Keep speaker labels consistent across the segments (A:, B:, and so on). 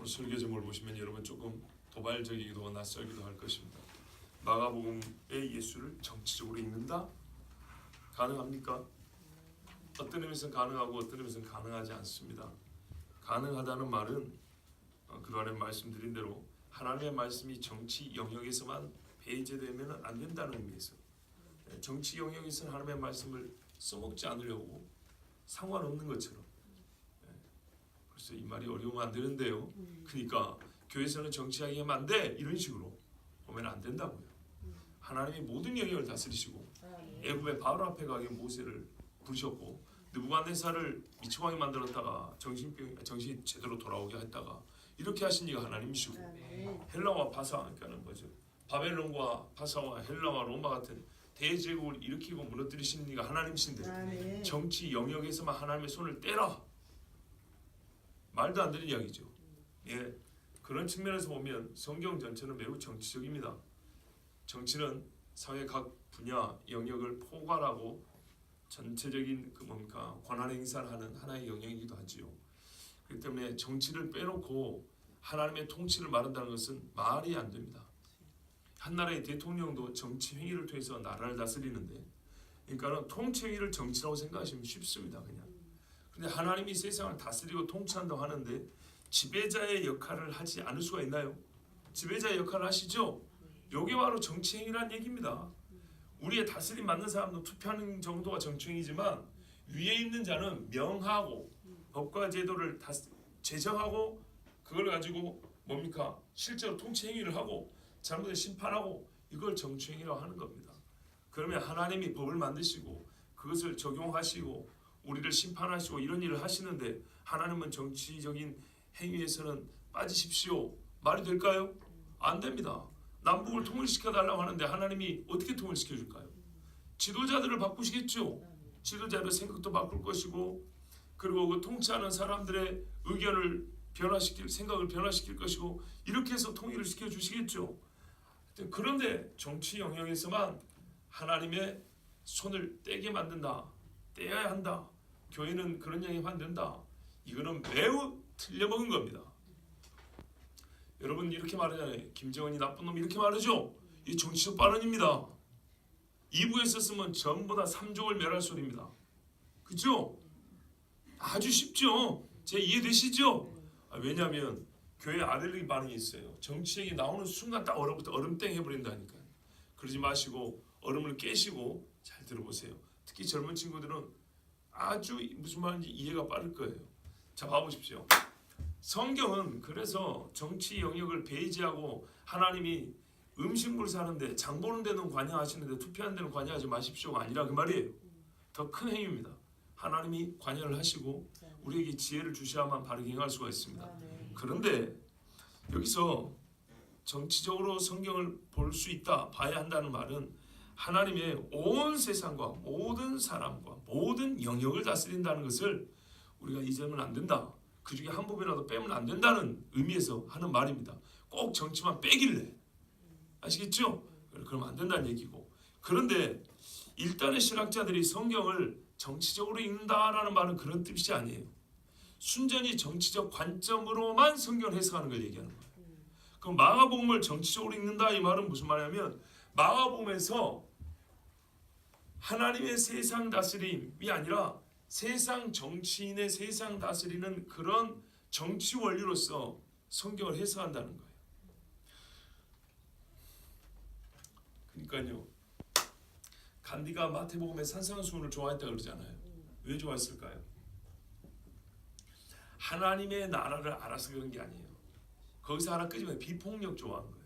A: 오늘 설교 제목을 보시면 여러분 조금 도발적이기도 하고 낯설기도 할 것입니다. 마가복음의 예수를 정치적으로 읽는다? 가능합니까? 어떤 의미에서는 가능하고 어떤 의미에서는 가능하지 않습니다. 가능하다는 말은 그동안에 말씀드린 대로 하나님의 말씀이 정치 영역에서만 배제되면 안 된다는 의미에서, 정치 영역에서는 하나님의 말씀을 써먹지 않으려고 상관없는 것처럼, 그래서 이 말이 어려우면 안 되는데요. 그러니까 교회에서는 정치하게 하면 안 돼, 이런 식으로 보면 안 된다고요. 하나님이 모든 영역을 다스리시고 애굽의 바로 앞에 가게 모세를 부르셨고 느부갓네살을 미치광이 만들었다가 정신이 제대로 돌아오게 했다가 이렇게 하신 이가 하나님이시고, 헬라와 바사, 그러니까는 뭐죠, 바벨론과 바사와 헬라와 로마 같은 대제국을 일으키고 무너뜨리신 이가 하나님이신데 정치 영역에서만 하나님의 손을 떼라, 말도 안 되는 이야기죠. 예, 그런 측면에서 보면 성경 전체는 매우 정치적입니다. 정치는 사회 각 분야 영역을 포괄하고 전체적인 권한 행사를 하는 하나의 영역이기도 하지요. 그렇기 때문에 정치를 빼놓고 하나님의 통치를 말한다는 것은 말이 안 됩니다. 한 나라의 대통령도 정치 행위를 통해서 나라를 다스리는데, 그러니까는 통치 행위를 정치라고 생각하시면 쉽습니다. 그냥. 근데 하나님이 세상을 다스리고 통치한다고 하는데 지배자의 역할을 하지 않을 수가 있나요? 지배자의 역할을 하시죠. 이게 바로 정치 행위란 얘기입니다. 우리의 다스림 받는 사람도 투표하는 정도가 정치행위지만 위에 있는 자는 명하고 법과 제도를 제정하고 그걸 가지고 뭡니까? 실제로 통치 행위를 하고 잘못을 심판하고, 이걸 정치행위라고 하는 겁니다. 그러면 하나님이 법을 만드시고 그것을 적용하시고 우리를 심판하시고 이런 일을 하시는데 하나님은 정치적인 행위에서는 빠지십시오, 말이 될까요? 안 됩니다. 남북을 통일시켜달라고 하는데 하나님이 어떻게 통일시켜줄까요? 지도자들을 바꾸시겠죠. 지도자들의 생각도 바꿀 것이고, 그리고 그 통치하는 사람들의 의견을 생각을 변화시킬 것이고, 이렇게 해서 통일을 시켜주시겠죠. 그런데 정치 영역에서만 하나님의 손을 떼게 만든다, 떼야 한다, 교회는 그런 영역이 안 된다, 이거는 매우 틀려먹은 겁니다. 여러분 이렇게 말하잖아요. 김정은이 나쁜 놈, 이렇게 말하죠. 이 정치적 발언입니다. 2부에 썼으면 전부 다 3족을 멸할 소리입니다. 그죠? 아주 쉽죠? 제 이해되시죠? 왜냐하면 교회 알레르기 반응이 있어요. 정치 얘기 나오는 순간 딱 얼음부터 얼음땡 해버린다니까요. 그러지 마시고 얼음을 깨시고 잘 들어보세요. 특히 젊은 친구들은 아주 무슨 말인지 이해가 빠를 거예요. 자, 봐보십시오. 성경은 그래서 정치 영역을 배제하고 하나님이 음식물 사는데 장 보는 데는 관여하시는데 투표하는 데는 관여하지 마십시오가 아니라 그 말이에요. 더 큰 행위입니다. 하나님이 관여를 하시고 우리에게 지혜를 주셔야만 바르게 행할 수가 있습니다. 그런데 여기서 정치적으로 성경을 볼 수 있다, 봐야 한다는 말은 하나님의 온 세상과 모든 사람과 모든 영역을 다스린다는 것을 우리가 잊으면 안 된다, 그 중에 한 부분이라도 빼면 안 된다는 의미에서 하는 말입니다. 꼭 정치만 빼길래, 아시겠죠? 그러면 안 된다는 얘기고. 그런데 일단의 신학자들이 성경을 정치적으로 읽는다라는 말은 그런 뜻이 아니에요. 순전히 정치적 관점으로만 성경을 해석하는 걸 얘기하는 거예요. 그럼 마가복음을 정치적으로 읽는다, 이 말은 무슨 말이냐면 마가복음에서 하나님의 세상 다스림이 아니라 세상 정치인의 세상 다스리는 그런 정치 원리로서 성경을 해석한다는 거예요. 그러니까요, 간디가 마태복음의 산상수훈을 좋아했다고 그러잖아요. 왜 좋아했을까요? 하나님의 나라를 알아서 그런 게 아니에요. 거기서 하나 끄집어내 비폭력 좋아한 거예요.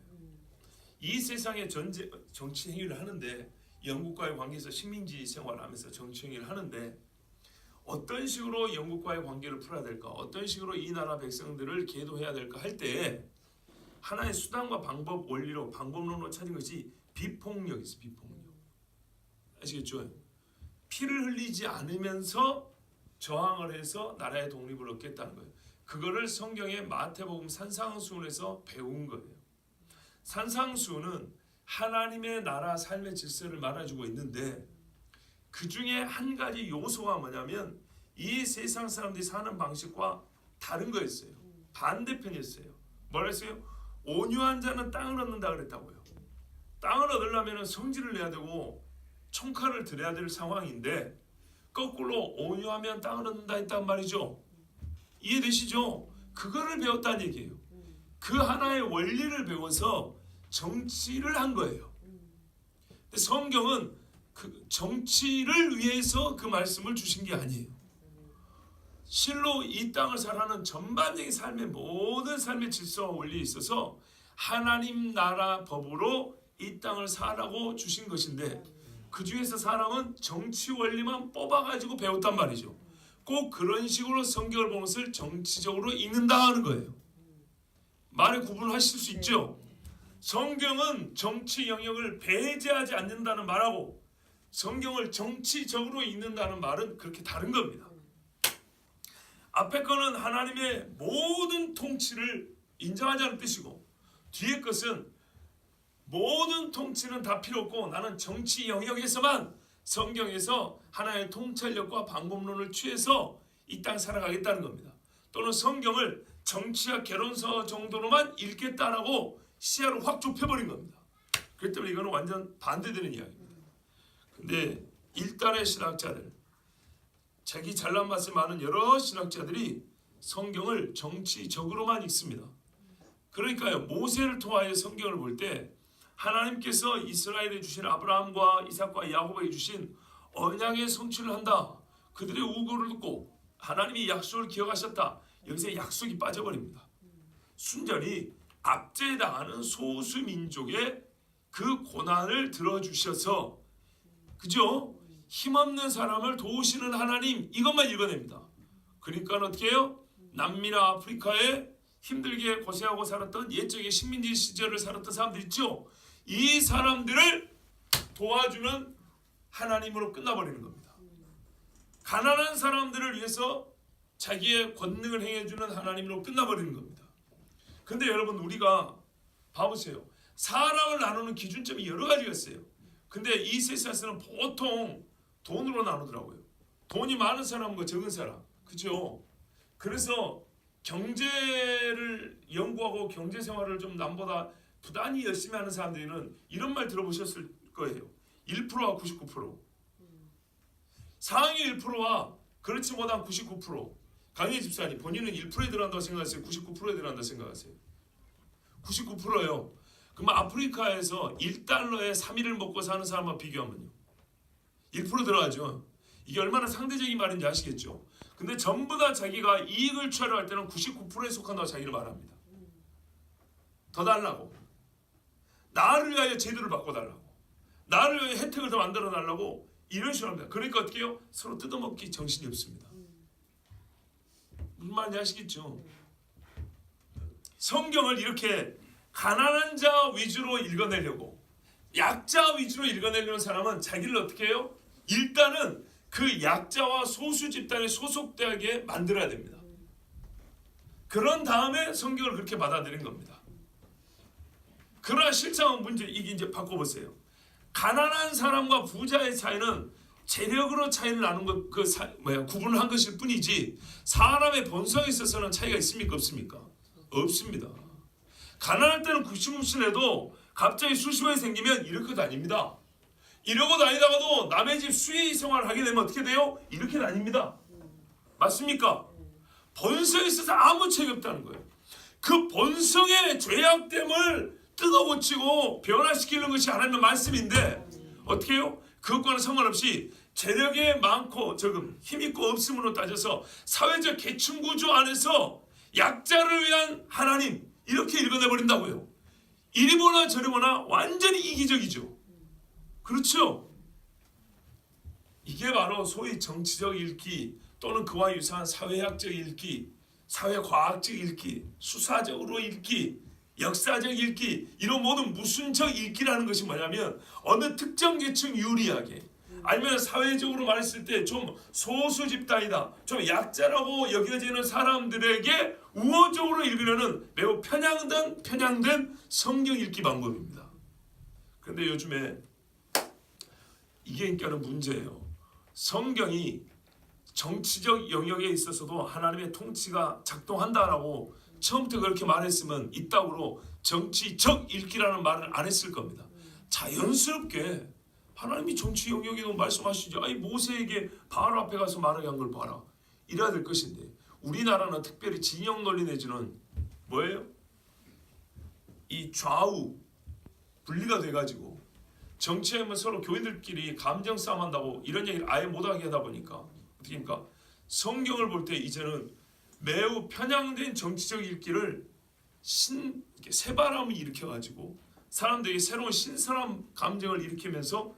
A: 이 세상의 정치 행위를 하는데, 영국과의 관계에서 식민지 생활하면서 정치 행위를 하는데 어떤 식으로 영국과의 관계를 풀어야 될까, 어떤 식으로 이 나라 백성들을 계도해야 될까 할 때 하나의 수단과 방법 원리로 방법론으로 찾은 것이 비폭력이죠. 비폭력. 아시겠죠? 피를 흘리지 않으면서 저항을 해서 나라의 독립을 얻겠다는 거예요. 그거를 성경의 마태복음 산상수훈에서 배운 거예요. 산상수훈은 하나님의 나라 삶의 질서를 말해주고 있는데 그 중에 한 가지 요소가 뭐냐면 이 세상 사람들이 사는 방식과 다른 거였어요. 반대편이었어요. 뭐라 했어요? 온유한 자는 땅을 얻는다 그랬다고요. 땅을 얻으려면 성질을 내야 되고 총칼을 들여야 될 상황인데 거꾸로 온유하면 땅을 얻는다 했단 말이죠. 이해되시죠? 그거를 배웠다는 얘기예요. 그 하나의 원리를 배워서 정치를 한 거예요. 근데 성경은 그 정치를 위해서 그 말씀을 주신 게 아니에요. 실로 이 땅을 살아가는 전반적인 삶의 모든 삶의 질서와 원리에 있어서 하나님 나라 법으로 이 땅을 살라고 주신 것인데 그 중에서 사람은 정치 원리만 뽑아가지고 배웠단 말이죠. 꼭 그런 식으로 성경을 보는 것을 정치적으로 읽는다 하는 거예요. 말에 구분하실 수 있죠. 성경은 정치 영역을 배제하지 않는다는 말하고 성경을 정치적으로 읽는다는 말은 그렇게 다른 겁니다. 앞에 거는 하나님의 모든 통치를 인정하자는 뜻이고 뒤에 것은 모든 통치는 다 필요 없고 나는 정치 영역에서만 성경에서 하나의 통찰력과 방법론을 취해서 이 땅 살아가겠다는 겁니다. 또는 성경을 정치학 개론서 정도로만 읽겠다라고 시야를 확 좁혀버린 겁니다. 그렇기 때문에 이거는 완전 반대되는 이야기입니다. 근데 일단의 신학자들, 자기 잘난 맛이 많은 여러 신학자들이 성경을 정치적으로만 읽습니다. 그러니까요, 모세를 통하여 성경을 볼 때 하나님께서 이스라엘에 주신 아브라함과 이삭과 야곱에게 주신 언약의 성취를 한다. 그들의 우고를 듣고 하나님이 약속을 기억하셨다. 여기서 약속이 빠져버립니다. 순전히 압제당하는 소수 민족의 그 고난을 들어주셔서 그죠? 힘없는 사람을 도우시는 하나님 이것만 읽어냅니다. 그러니까 어떻게 해요? 남미나 아프리카에 힘들게 고생하고 살았던 옛적의 식민지 시절을 살았던 사람들 있죠? 이 사람들을 도와주는 하나님으로 끝나버리는 겁니다. 가난한 사람들을 위해서 자기의 권능을 행해주는 하나님으로 끝나버리는 겁니다. 근데 여러분 우리가 봐보세요. 사람을 나누는 기준점이 여러 가지가 있어요. 근데 이 세상에서는 보통 돈으로 나누더라고요. 돈이 많은 사람과 적은 사람. 그죠? 그래서 경제를 연구하고 경제 생활을 좀 남보다 부단히 열심히 하는 사람들은 이런 말 들어보셨을 거예요. 1%와 99%. 상위 1%와 그렇지 못한 99%. 강의 집사님 본인은 1%에 들어간다고 생각하세요? 99%에 들어간다고 생각하세요? 99%예요. 그러면 아프리카에서 1달러에 3일을 먹고 사는 사람과 비교하면요. 1% 들어가죠. 이게 얼마나 상대적인 말인지 아시겠죠? 근데 전부 다 자기가 이익을 취하려 할 때는 99%에 속한다고 자기를 말합니다. 더 달라고. 나를 위하여 제도를 바꿔달라고. 나를 위하여 혜택을 더 만들어 달라고 이런 식으로 합니다. 그러니까 어떻게 해요? 서로 뜯어먹기 정신이 없습니다. 무슨 말인지 아시겠죠? 성경을 이렇게 가난한 자 위주로 읽어내려고 약자 위주로 읽어내려는 사람은 자기를 어떻게 해요? 일단은 그 약자와 소수 집단에 소속되게 만들어야 됩니다. 그런 다음에 성경을 그렇게 받아들인 겁니다. 그러나 실상은 문제 이게 이제 바꿔보세요. 가난한 사람과 부자의 차이는 재력으로 차이를 나눈 것 구분을 한 것일 뿐이지 사람의 본성에 있어서는 차이가 있습니까 없습니까? 없습니다. 가난할 때는 굽신굽신해도 갑자기 수십원이 생기면 이렇게 다닙니다. 이러고 다니다가도 남의 집 수의 생활을 하게 되면 어떻게 돼요? 이렇게 다닙니다. 맞습니까? 본성에 있어서 아무 차이가 없다는 거예요. 그 본성의 죄악됨을 뜯어고치고 변화시키는 것이 하나님의 말씀인데 어떻게 해요? 그것과는 상관없이 재력이 많고 적음, 힘있고 없음으로 따져서 사회적 계층 구조 안에서 약자를 위한 하나님 이렇게 읽어내버린다고요. 이리 보나 저리 보나 완전히 이기적이죠. 그렇죠? 이게 바로 소위 정치적 읽기 또는 그와 유사한 사회학적 읽기, 사회과학적 읽기, 수사적으로 읽기, 역사적 읽기 이런 모든 무순적 읽기라는 것이 뭐냐면 어느 특정 계층 유리하게 아니면 사회적으로 말했을 때 좀 소수 집단이다, 좀 약자라고 여겨지는 사람들에게 우호적으로 읽으려는 매우 편향된 성경 읽기 방법입니다. 그런데 요즘에 이게 그러니까는 문제예요. 성경이 정치적 영역에 있어서도 하나님의 통치가 작동한다라고 처음부터 그렇게 말했으면 이따구로 정치적 읽기라는 말을 안 했을 겁니다. 자연스럽게 하나님이 정치 영역에도 말씀하시죠. 아니 모세에게 바로 앞에 가서 말하게 한 걸 봐라. 이래야 될 것인데 우리나라는 특별히 진영 논리 내지는 뭐예요? 이 좌우 분리가 돼가지고 정치하면 서로 교인들끼리 감정 싸움한다고 이런 얘기를 아예 못하게 하다 보니까 어떻게입니까? 성경을 볼 때 이제는 매우 편향된 정치적 읽기를 새바람을 일으켜가지고 사람들에게 새로운 신선한 감정을 일으키면서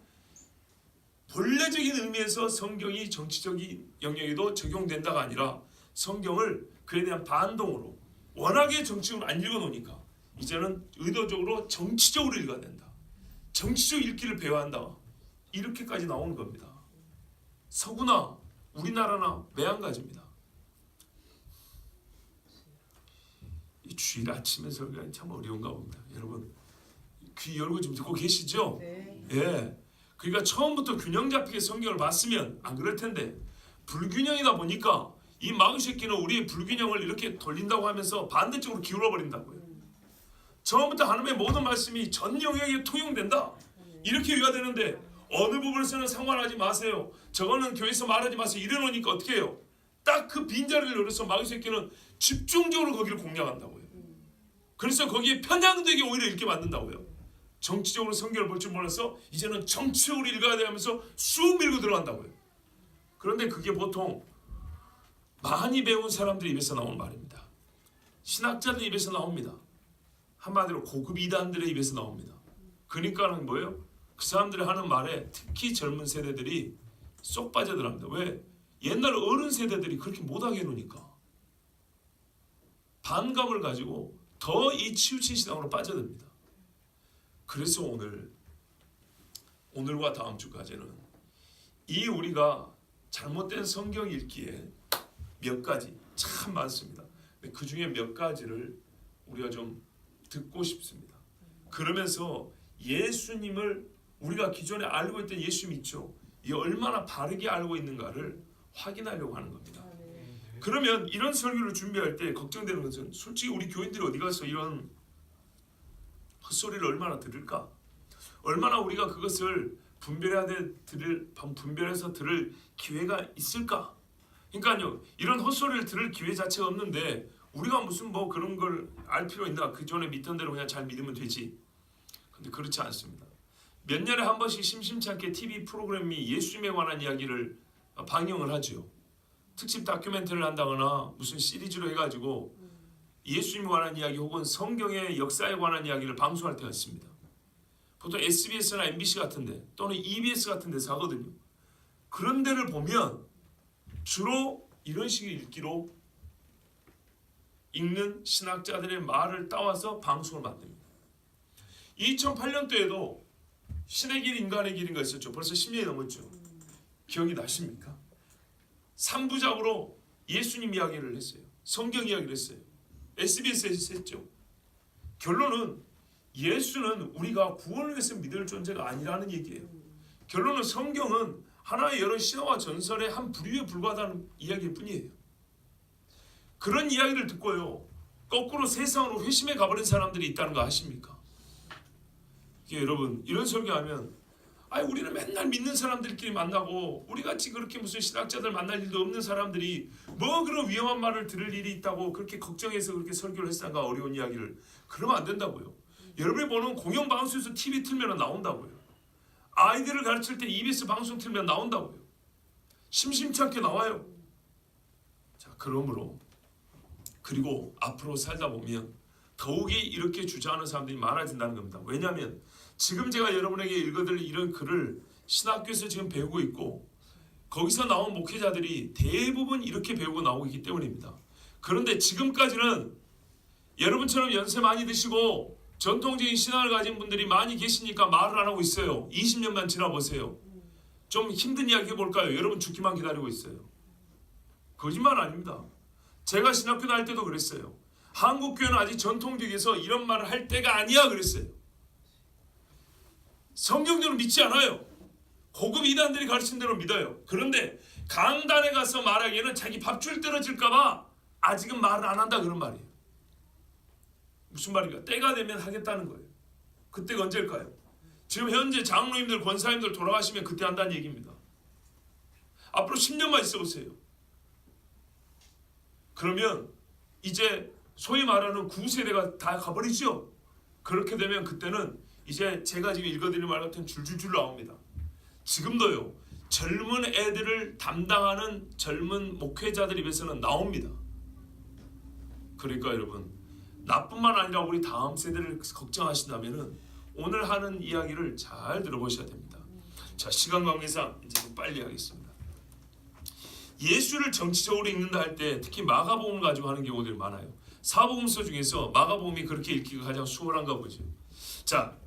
A: 본래적인 의미에서 성경이 정치적인 영역에도 적용된다가 아니라 성경을 그에 대한 반동으로 워낙에 정치적으로 안 읽어놓으니까 이제는 의도적으로 정치적으로 읽어야 된다. 정치적 읽기를 배워야 한다. 이렇게까지 나오는 겁니다. 서구나 우리나라나 매한가지입니다. 이 주일 아침에 설교하기 참 어려운가 봅니다. 여러분 귀 열고 좀 듣고 계시죠?
B: 네.
A: 예. 그러니까 처음부터 균형 잡히게 성경을 봤으면 안 그럴 텐데 불균형이다 보니까 이 마귀 새끼는 우리의 불균형을 이렇게 돌린다고 하면서 반대쪽으로 기울어 버린다고요. 처음부터 하나님의 모든 말씀이 전 영역에 통용된다. 이렇게 이해가 되는데 어느 부분에서는 상관하지 마세요. 저거는 교회에서 말하지 마세요. 이래놓으니까 어떻게 해요? 딱 그 빈자리를 노려서 마귀 새끼는 집중적으로 거기를 공략한다고요. 그래서 거기에 편향되게 오히려 읽게 만든다고요. 정치적으로 성경을 볼 줄 몰라서 이제는 정치적으로 읽어야 되면서 쑥 밀고 들어간다고요. 그런데 그게 보통 많이 배운 사람들 입에서 나오는 말입니다. 신학자들 입에서 나옵니다. 한마디로 고급 이단들의 입에서 나옵니다. 그러니까는 뭐예요? 그 사람들이 하는 말에 특히 젊은 세대들이 쏙 빠져들어갑니다. 왜? 옛날 어른 세대들이 그렇게 못하게 해놓으니까 반감을 가지고 더 이 치우친 신앙으로 빠져듭니다. 그래서 오늘과 다음 주까지는 이 우리가 잘못된 성경 읽기에 몇 가지 참 많습니다. 그 중에 몇 가지를 우리가 좀 듣고 싶습니다. 그러면서 예수님을 우리가 기존에 알고 있던 예수님 있죠? 이 얼마나 바르게 알고 있는가를 확인하려고 하는 겁니다. 그러면 이런 설교를 준비할 때 걱정되는 것은 솔직히 우리 교인들이 어디 가서 이런 헛소리를 얼마나 들을까? 얼마나 우리가 그것을 분별해서 들을 기회가 있을까? 그러니까요, 이런 헛소리를 들을 기회 자체가 없는데 우리가 무슨 뭐 그런 걸 알 필요 있나? 그 전에 믿던 대로 그냥 잘 믿으면 되지. 근데 그렇지 않습니다. 몇 년에 한 번씩 심심치 않게 TV 프로그램이 예수님에 관한 이야기를 방영을 하죠. 특집 다큐멘터리를 한다거나 무슨 시리즈로 해가지고 예수님에 관한 이야기 혹은 성경의 역사에 관한 이야기를 방송할 때가 있습니다. 보통 SBS나 MBC 같은데 또는 EBS 같은 데서 하거든요. 그런 데를 보면 주로 이런 식의 읽기로 읽는 신학자들의 말을 따와서 방송을 만듭니다. 2008년도에도 신의 길 인간의 길인가 있었죠. 벌써 10년이 넘었죠. 기억이 나십니까? 3부작으로 예수님 이야기를 했어요. 성경 이야기를 했어요. SBS에서 했죠. 결론은 예수는 우리가 구원을 위해서 믿을 존재가 아니라는 얘기예요. 결론은 성경은 하나의 여러 신화와 전설의 한 부류에 불과하다는 이야기일 뿐이에요. 그런 이야기를 듣고요, 거꾸로 세상으로 회심해 가버린 사람들이 있다는 거 아십니까? 여러분, 이런 설교하면 우리는 맨날 믿는 사람들끼리 만나고 우리같이 그렇게 무슨 신학자들 만날 일도 없는 사람들이 뭐 그런 위험한 말을 들을 일이 있다고 그렇게 걱정해서 그렇게 설교를 했던가, 어려운 이야기를. 그러면 안 된다고요. 여러분이 보는 공영방송에서 TV 틀면 나온다고요. 아이들을 가르칠 때 EBS 방송 틀면 나온다고요. 심심치 않게 나와요. 자, 그리고 앞으로 살다 보면 더욱이 이렇게 주장하는 사람들이 많아진다는 겁니다. 왜냐하면 지금 제가 여러분에게 읽어드릴 이런 글을 신학교에서 지금 배우고 있고 거기서 나온 목회자들이 대부분 이렇게 배우고 나오고 있기 때문입니다. 그런데 지금까지는 여러분처럼 연세 많이 드시고 전통적인 신앙을 가진 분들이 많이 계시니까 말을 안 하고 있어요. 20년만 지나보세요. 좀 힘든 이야기 해볼까요? 여러분 죽기만 기다리고 있어요. 거짓말 아닙니다. 제가 신학교 다닐 때도 그랬어요. 한국교회는 아직 전통적에서 이런 말을 할 때가 아니야 그랬어요. 성경적으로 믿지 않아요. 고급 이단들이 가르친 대로 믿어요. 그런데 강단에 가서 말하기에는 자기 밥줄 떨어질까 봐 아직은 말을 안 한다 그런 말이에요. 무슨 말인가? 때가 되면 하겠다는 거예요. 그때가 언제일까요? 지금 현재 장로님들, 권사님들 돌아가시면 그때 한다는 얘기입니다. 앞으로 10년만 있어 보세요. 그러면 이제 소위 말하는 9세대가 다 가버리죠. 그렇게 되면 그때는 이제 제가 지금 읽어드리는 말 같은 줄줄줄 나옵니다. 지금도요, 젊은 애들을 담당하는 젊은 목회자들 입에서는 나옵니다. 그러니까 여러분, 나뿐만 아니라 우리 다음 세대를 걱정하신다면은 오늘 하는 이야기를 잘 들어보셔야 됩니다. 자, 시간 관계상 이제 좀 빨리 하겠습니다. 예수를 정치적으로 읽는다 할 때 특히 마가복음을 가지고 하는 경우들이 많아요. 사복음서 중에서 마가복음이 그렇게 읽기가 가장 수월한가 보죠. 자,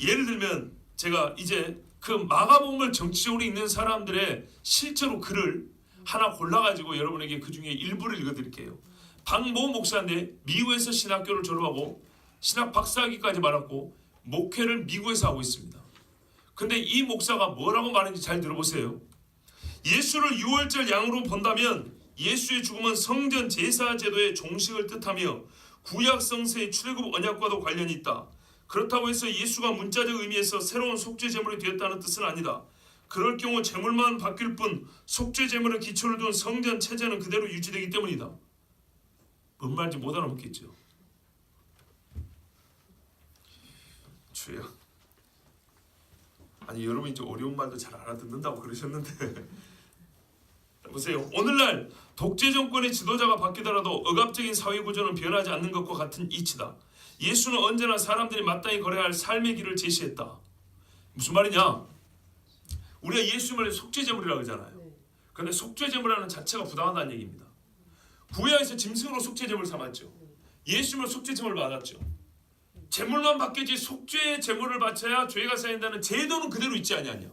A: 예를 들면 제가 이제 그 마가복음을 정치적으로 읽는 사람들의 실제로 글을 하나 골라가지고 여러분에게 그 중에 일부를 읽어드릴게요. 박모 목사인데 미국에서 신학교를 졸업하고 신학 박사학위까지 받았고 목회를 미국에서 하고 있습니다. 근데 이 목사가 뭐라고 말하는지 잘 들어보세요. 예수를 유월절 양으로 본다면 예수의 죽음은 성전 제사 제도의 종식을 뜻하며 구약 성서의 출애굽 언약과도 관련이 있다. 그렇다고 해서 예수가 문자적 의미에서 새로운 속죄 제물이 되었다는 뜻은 아니다. 그럴 경우 제물만 바뀔 뿐 속죄 제물의 기초를 둔 성전 체제는 그대로 유지되기 때문이다. 뭔 말인지 못 알아먹겠죠. 주여, 아니 여러분 이제 어려운 말도 잘 알아듣는다고 그러셨는데 보세요. 오늘날 독재 정권의 지도자가 바뀌더라도 억압적인 사회 구조는 변하지 않는 것과 같은 이치다. 예수는 언제나 사람들이 마땅히 걸어야 할 삶의 길을 제시했다. 무슨 말이냐? 우리가 예수님을 속죄제물이라고 하잖아요. 그런데 속죄제물이라는 자체가 부당하다는 얘기입니다. 구약에서 짐승으로 속죄제물 삼았죠. 예수님을 속죄제물 받았죠. 제물만 바뀌지 속죄 제물을 바쳐야 죄가 쌓인다는 제도는 그대로 있지 아니하냐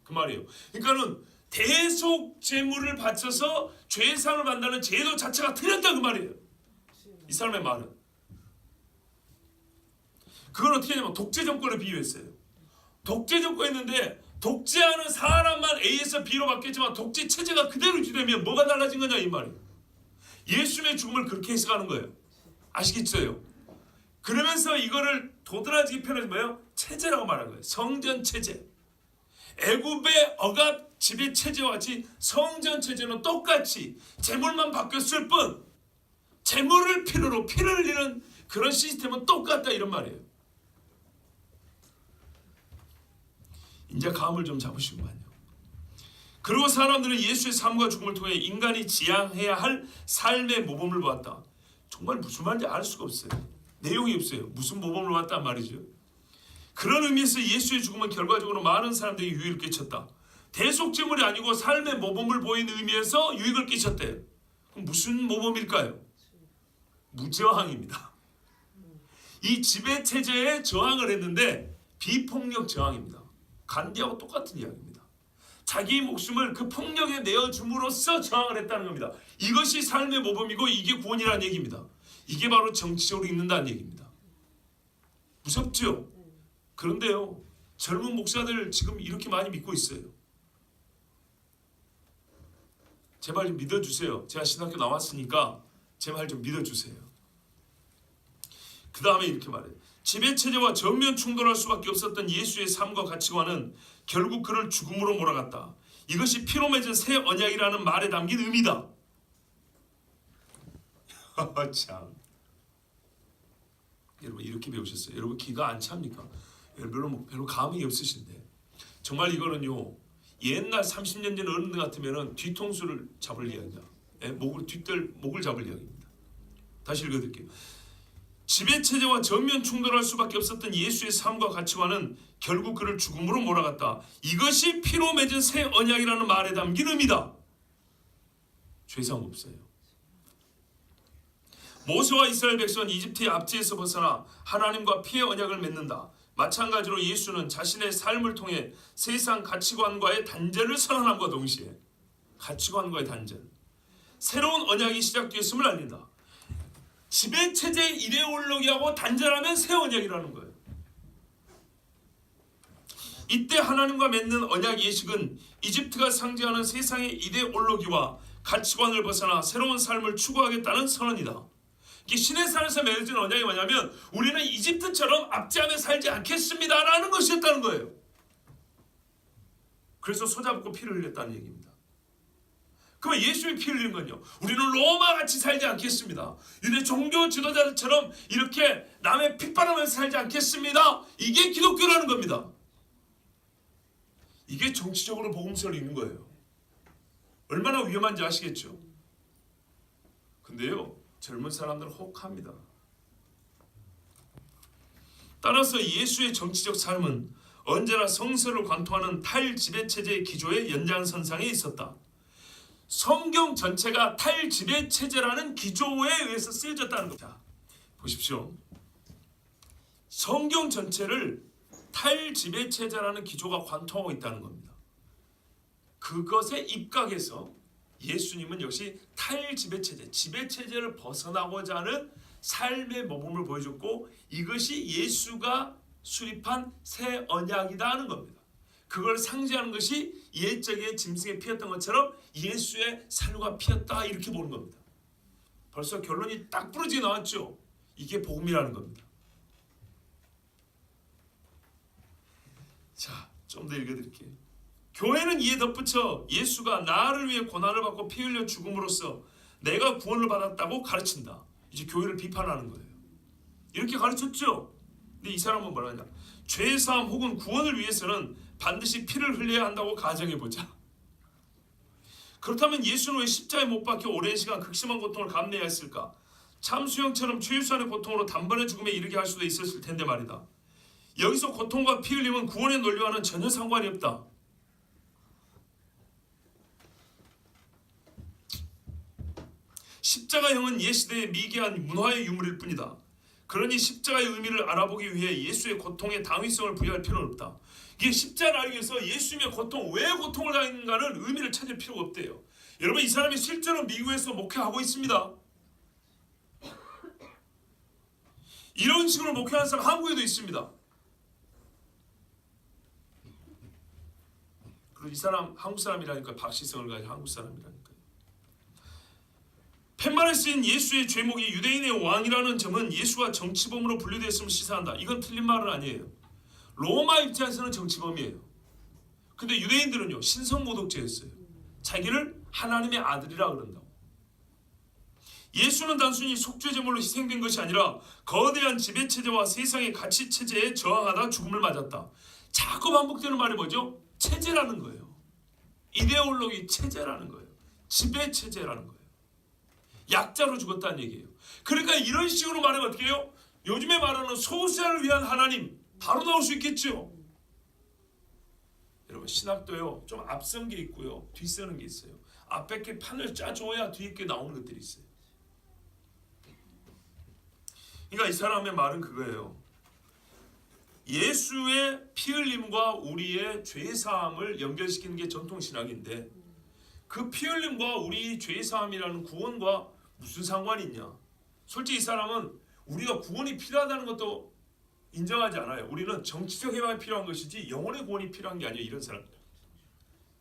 A: 그 말이에요. 그러니까는 대속 제물을 바쳐서 죄상을 받는다는 제도 자체가 틀렸다 그 말이에요. 이 사람의 말은 그걸 어떻게 하냐면 독재 정권에 비유했어요. 독재 정권이었는데 독재하는 사람만 A에서 B로 바뀌었지만 독재 체제가 그대로 유지되면 뭐가 달라진 거냐 이 말이에요. 예수님의 죽음을 그렇게 해석하는 거예요. 아시겠어요? 그러면서 이거를 도드라지게 표현해서 뭐예요? 체제라고 말한 거예요. 성전 체제. 애굽의 억압 지배 체제와 같이 성전 체제는 똑같이 제물만 바뀌었을 뿐 제물을 필요로 피를 흘리는 그런 시스템은 똑같다 이런 말이에요. 이제 감을 좀 잡으시구만요. 그리고 사람들은 예수의 삶과 죽음을 통해 인간이 지향해야 할 삶의 모범을 보았다. 정말 무슨 말인지 알 수가 없어요. 내용이 없어요. 무슨 모범을 보았단 말이죠. 그런 의미에서 예수의 죽음은 결과적으로 많은 사람들에게 유익을 끼쳤다. 대속제물이 아니고 삶의 모범을 보이는 의미에서 유익을 끼쳤대요. 그럼 무슨 모범일까요? 무저항입니다. 이 지배체제에 저항을 했는데 비폭력 저항입니다. 간디하고 똑같은 이야기입니다. 자기 목숨을 그 폭력에 내어줌으로써 저항을 했다는 겁니다. 이것이 삶의 모범이고 이게 구원이라는 얘기입니다. 이게 바로 정치적으로 읽는다는 얘기입니다. 무섭죠? 그런데요, 젊은 목사들 지금 이렇게 많이 믿고 있어요. 제발 좀 믿어주세요. 제가 신학교 나왔으니까 제 말 좀 믿어주세요. 그 다음에 이렇게 말해요. 지배체제와 정면 충돌할 수밖에 없었던 예수의 삶과 가치관은 결국 그를 죽음으로 몰아갔다. 이것이 피로 맺은 새 언약이라는 말에 담긴 의미다. 참, 여러분 이렇게 배우셨어요. 여러분 기가 안 찹니까? 여러분 별로 감이 없으신데 정말 이거는요 옛날 30년 전 어른들 같으면은 뒤통수를 잡을 이야기다. 목을 잡을 이야기입니다. 다시 읽어드릴게요. 지배체제와 정면 충돌할 수밖에 없었던 예수의 삶과 가치관은 결국 그를 죽음으로 몰아갔다. 이것이 피로 맺은 새 언약이라는 말에 담긴 의미다. 죄상 없어요. 모세와 이스라엘 백성은 이집트의 압제에서 벗어나 하나님과 피의 언약을 맺는다. 마찬가지로 예수는 자신의 삶을 통해 세상 가치관과의 단절을 선언함과 동시에 가치관과의 단절, 새로운 언약이 시작되었음을 알린다. 지배체제 이데올로기하고 단절하면 새 언약이라는 거예요. 이때 하나님과 맺는 언약 예식은 이집트가 상징하는 세상의 이데올로기와 가치관을 벗어나 새로운 삶을 추구하겠다는 선언이다. 이 시내산에서 맺어진 언약이 뭐냐면 우리는 이집트처럼 압제하며 살지 않겠습니다라는 것이었다는 거예요. 그래서 소잡고 피를 흘렸다는 얘기입니다. 그럼 예수의 피 흘린 건요, 우리는 로마같이 살지 않겠습니다. 유대 종교 지도자들처럼 이렇게 남의 핏바람을 살지 않겠습니다. 이게 기독교라는 겁니다. 이게 정치적으로 복음서를 읽는 거예요. 얼마나 위험한지 아시겠죠? 근데요, 젊은 사람들은 혹합니다. 따라서 예수의 정치적 삶은 언제나 성서를 관통하는 탈지배체제의 기조의 연장선상에 있었다. 성경 전체가 탈지배체제라는 기조에 의해서 쓰여졌다는 겁니다. 보십시오. 성경 전체를 탈지배체제라는 기조가 관통하고 있다는 겁니다. 그것에 입각해서 예수님은 역시 탈지배체제, 지배체제를 벗어나고자 하는 삶의 모범을 보여줬고, 이것이 예수가 수립한 새 언약이다 하는 겁니다. 그걸 상징하는 것이 옛적의 짐승에 피었던 것처럼 예수의 살과 피었다, 이렇게 보는 겁니다. 벌써 결론이 딱 부러지게 나왔죠. 이게 복음이라는 겁니다. 자, 좀 더 읽어드릴게요. 교회는 이에 덧붙여 예수가 나를 위해 고난을 받고 피 흘려 죽음으로써 내가 구원을 받았다고 가르친다. 이제 교회를 비판하는 거예요. 이렇게 가르쳤죠. 근데 이 사람은 뭐라 하냐, 죄사함 혹은 구원을 위해서는 반드시 피를 흘려야 한다고 가정해보자. 그렇다면 예수는 왜 십자가에 못 박혀 오랜 시간 극심한 고통을 감내해야 했을까? 참수형처럼 최유산의 고통으로 단번에 죽음에 이르게 할 수도 있었을 텐데 말이다. 여기서 고통과 피 흘림은 구원의 논리와는 전혀 상관이 없다. 십자가형은 옛시대의 미개한 문화의 유물일 뿐이다. 그러니 십자가의 의미를 알아보기 위해 예수의 고통에 당위성을 부여할 필요는 없다. 이게 십자가를 알기 위해서 예수님의 고통, 왜 고통을 당했는가는 의미를 찾을 필요가 없대요. 여러분, 이 사람이 실제로 미국에서 목회하고 있습니다. 이런 식으로 목회하는 사람 한국에도 있습니다. 그리고 이 사람 한국 사람이라니까, 박시성을 가지고 한국 사람이라니까. 팻말에 쓰인 예수의 죄목이 유대인의 왕이라는 점은 예수가 정치범으로 분류되었음을 시사한다. 이건 틀린 말은 아니에요. 로마 입장에서는 정치범이에요. 근데 유대인들은요, 신성모독죄였어요. 자기를 하나님의 아들이라 그런다고. 예수는 단순히 속죄제물로 희생된 것이 아니라 거대한 지배체제와 세상의 가치체제에 저항하다 죽음을 맞았다. 자꾸 반복되는 말이 뭐죠? 체제라는 거예요. 이데올로기 체제라는 거예요. 지배체제라는 거예요. 약자로 죽었다는 얘기예요. 그러니까 이런 식으로 말하면 어떻게 해요? 요즘에 말하는 소수자를 위한 하나님 바로 나올 수 있겠죠. 여러분, 신학도요, 좀 앞선 게 있고요, 뒤서는 게 있어요. 앞에 게 판을 짜줘야 뒤에 게 나오는 것들이 있어요. 그러니까 이 사람의 말은 그거예요. 예수의 피 흘림과 우리의 죄 사함을 연결시키는 게 전통 신학인데, 그 피 흘림과 우리 죄 사함이라는 구원과 무슨 상관이 있냐? 솔직히 이 사람은 우리가 구원이 필요하다는 것도 인정하지 않아요. 우리는 정치적 해방이 필요한 것이지 영혼의 구원이 필요한 게 아니에요. 이런 사람들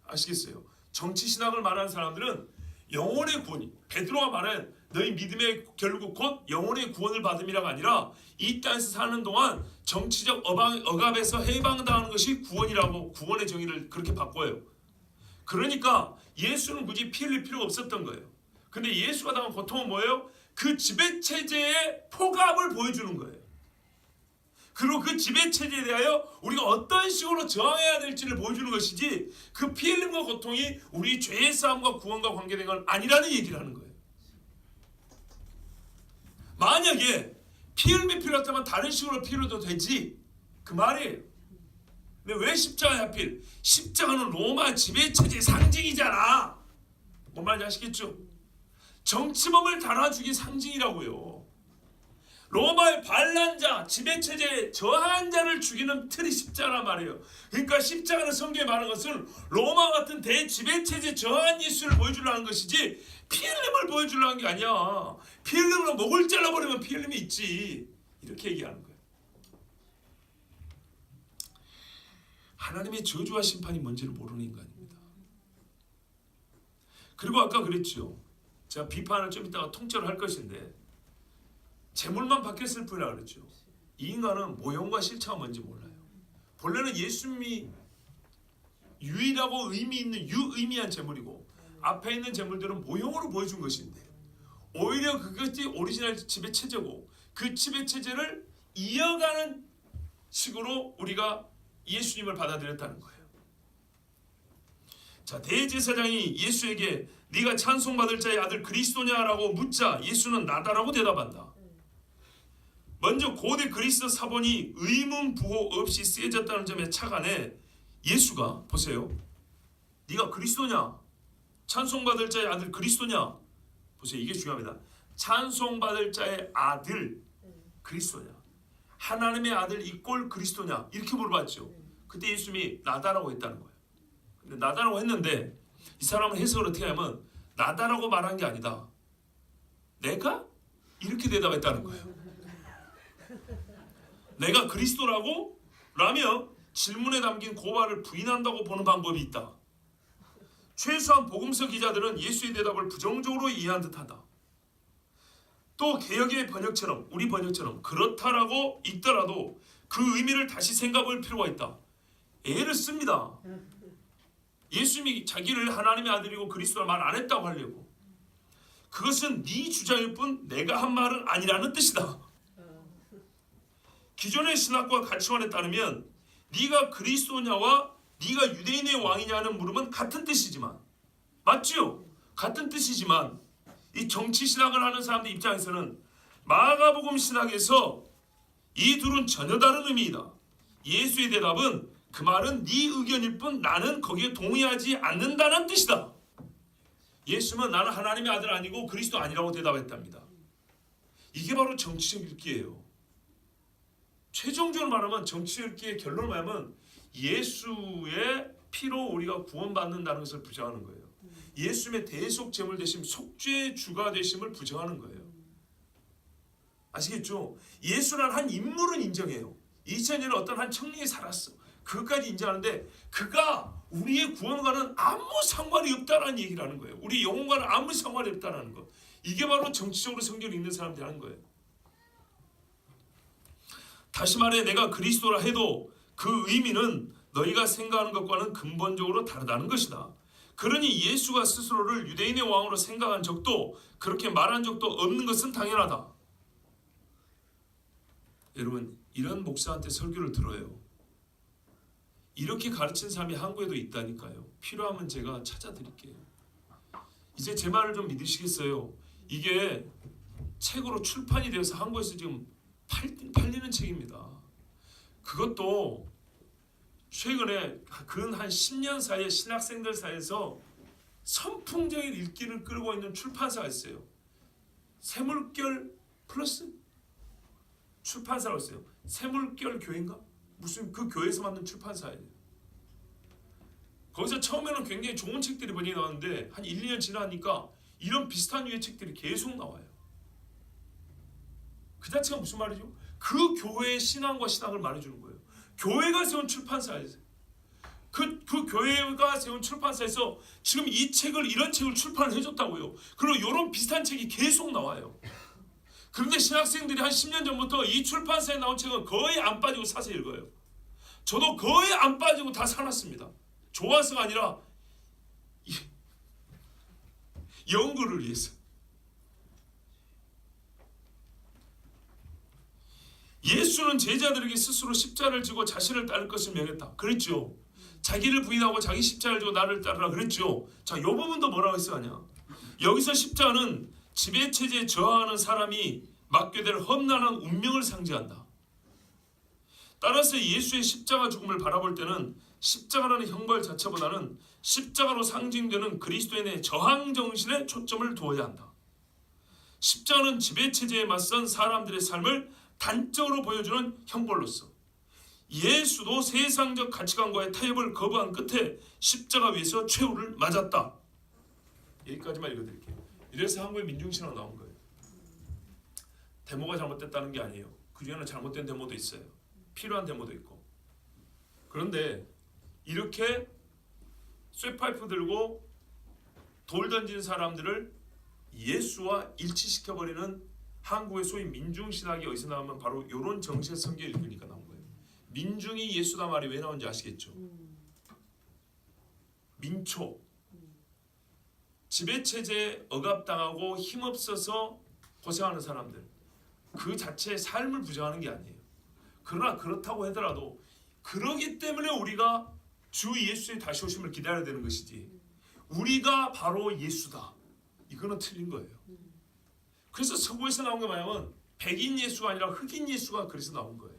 A: 아시겠어요? 정치 신학을 말하는 사람들은 영혼의 구원이, 베드로가 말한 너희 믿음의 결국 곧 영혼의 구원을 받음이라가 아니라 이 땅에서 사는 동안 정치적 억압에서 해방당하는 것이 구원이라고, 구원의 정의를 그렇게 바꿔요. 그러니까 예수는 굳이 피 흘릴 필요가 없었던 거예요. 근데 예수가 당한 고통은 뭐예요? 그 지배체제의 폭압을 보여주는 거예요. 그리고 그 지배체제에 대하여 우리가 어떤 식으로 저항해야 될지를 보여주는 것이지, 그 피 흘림과 고통이 우리 죄의 싸움과 구원과 관계된 건 아니라는 얘기를 하는 거예요. 만약에 피 흘림이 필요하다면 다른 식으로 피 흘려도 되지, 그 말이에요. 근데 왜 십자가에 하필? 십자가는 로마 지배체제의 상징이잖아. 뭔 말인지 아시겠죠? 정치범을 달아 죽인 상징이라고요. 로마의 반란자, 지배체제에 저항한 자를 죽이는 틀이 십자가란 말이에요. 그러니까 십자가는 성경에 말하는 것은 로마 같은 대지배체제 저항한 예수를 보여주려는 것이지 피 흘림을 보여주려는 게 아니야. 피 흘림으로 목을 잘라버리면 피 흘림이 있지. 이렇게 얘기하는 거예요. 하나님의 저주와 심판이 뭔지를 모르는 인간입니다. 그리고 아까 그랬죠. 제가 비판을 좀 이따가 통째로 할 것인데, 재물만 바뀌었을 뿐이라 그랬죠. 이 인간은 모형과 실체가 뭔지 몰라요. 본래는 예수님이 유일하고 의미 있는 유의미한 재물이고 앞에 있는 재물들은 모형으로 보여준 것인데 오히려 그것이 오리지널 지배 체제고 그 지배 체제를 이어가는 식으로 우리가 예수님을 받아들였다는 거예요. 자, 대제사장이 예수에게 네가 찬송받을 자의 아들 그리스도냐라고 묻자 예수는 나다라고 대답한다. 먼저 고대 그리스 사본이 의문부호 없이 쓰여졌다는 점에 착안해 예수가 보세요. 네가 그리스도냐? 찬송받을 자의 아들 그리스도냐? 보세요. 이게 중요합니다. 찬송받을 자의 아들 그리스도냐? 하나님의 아들 이꼴 그리스도냐? 이렇게 물어봤죠. 그때 예수님이 나다라고 했다는 거예요. 근데 나다라고 했는데 이 사람은 해석을 어떻게 하면 나다라고 말한 게 아니다. 내가? 이렇게 대답했다는 거예요. 내가 그리스도라고? 라며 질문에 담긴 고발을 부인한다고 보는 방법이 있다. 최소한 복음서 기자들은 예수의 대답을 부정적으로 이해한 듯하다. 또 개역의 번역처럼 우리 번역처럼 그렇다라고 읽더라도 그 의미를 다시 생각할 필요가 있다. 애를 씁니다. 예수님이 자기를 하나님의 아들이고 그리스도라 말 안 했다고 하려고. 그것은 네 주장일 뿐 내가 한 말은 아니라는 뜻이다. 기존의 신학과 가치관에 따르면 네가 그리스도냐와 네가 유대인의 왕이냐는 물음은 같은 뜻이지만 맞죠? 같은 뜻이지만 이 정치 신학을 하는 사람들 입장에서는 마가복음 신학에서 이 둘은 전혀 다른 의미이다. 예수의 대답은 그 말은 네 의견일 뿐 나는 거기에 동의하지 않는다는 뜻이다. 예수는 나는 하나님의 아들 아니고 그리스도 아니라고 대답했답니다. 이게 바로 정치적 읽기예요. 최종적으로 말하면 정치적 읽기의 결론을 말하면 예수의 피로 우리가 구원받는다는 것을 부정하는 거예요. 예수님의 대속 제물 되심, 속죄의 주가 되심을 부정하는 거예요. 아시겠죠? 예수란 한 인물은 인정해요. 2000년에 어떤 한 청년이 살았어. 그것까지 인정하는데 그가 우리의 구원과는 아무 상관이 없다라는 얘기를 하는 거예요. 우리 영혼과는 아무 상관이 없다라는 것. 이게 바로 정치적으로 성경을 읽는 사람들이 하는 거예요. 다시 말해 내가 그리스도라 해도 그 의미는 너희가 생각하는 것과는 근본적으로 다르다는 것이다. 그러니 예수가 스스로를 유대인의 왕으로 생각한 적도 그렇게 말한 적도 없는 것은 당연하다. 여러분 이런 목사한테 설교를 들어요. 이렇게 가르친 사람이 한국에도 있다니까요. 필요하면 제가 찾아드릴게요. 이제 제 말을 좀 믿으시겠어요? 이게 책으로 출판이 되어서 한국에서 지금 팔리는 책입니다. 그것도 최근에 근 한 10년 사이에 신학생들 사이에서 선풍적인 인기를 끌고 있는 출판사가 있어요. 새물결 플러스? 출판사라고 있어요. 새물결 교회인가? 무슨 그 교회에서 만든 출판사예요. 거기서 처음에는 굉장히 좋은 책들이 많이 나왔는데 한 1, 2년 지나니까 이런 비슷한 유의 책들이 계속 나와요. 그 자체가 무슨 말이죠? 그 교회의 신앙과 신학을 말해주는 거예요. 교회가 세운 출판사에서 그 교회가 세운 출판사에서 지금 이 책을 이런 책을 출판을 해줬다고요. 그리고 이런 비슷한 책이 계속 나와요. 그런데 신학생들이 한 10년 전부터 이 출판사에 나온 책은 거의 안 빠지고 사서 읽어요. 저도 거의 안 빠지고 다 사놨습니다. 좋아서가 아니라 연구를 위해서. 예수는 제자들에게 스스로 십자가를 지고 자신을 따를 것을 명했다. 그랬죠. 자기를 부인하고 자기 십자가를 지고 나를 따르라 그랬죠. 자, 이 부분도 뭐라고 했어야 하냐. 여기서 십자가는 지배체제에 저항하는 사람이 맡게 될 험난한 운명을 상징한다. 따라서 예수의 십자가 죽음을 바라볼 때는 십자가라는 형벌 자체보다는 십자가로 상징되는 그리스도인의 저항 정신에 초점을 두어야 한다. 십자가는 지배체제에 맞선 사람들의 삶을 단적으로 보여주는 형벌로서 예수도 세상적 가치관과의 타협을 거부한 끝에 십자가 위에서 최후를 맞았다. 여기까지만 읽어드릴게요. 이래서 한국의 민중신화가 나온 거예요. 데모가 잘못됐다는 게 아니에요. 그 중에는 잘못된 데모도 있어요. 필요한 데모도 있고. 그런데 이렇게 쇠파이프 들고 돌 던진 사람들을 예수와 일치시켜버리는 한국의 소위 민중신학이 어디서 나오면 바로 이런 정세 성경 읽으니까 나온 거예요. 민중이 예수다 말이 왜 나온지 아시겠죠? 민초, 지배체제에 억압당하고 힘없어서 고생하는 사람들, 그 자체의 삶을 부정하는 게 아니에요. 그러나 그렇다고 하더라도 그러기 때문에 우리가 주 예수의 다시 오심을 기다려야 되는 것이지, 우리가 바로 예수다, 이거는 틀린 거예요. 그래서 서구에서 나온 게 뭐냐면 백인 예수가 아니라 흑인 예수가 그래서 나온 거예요.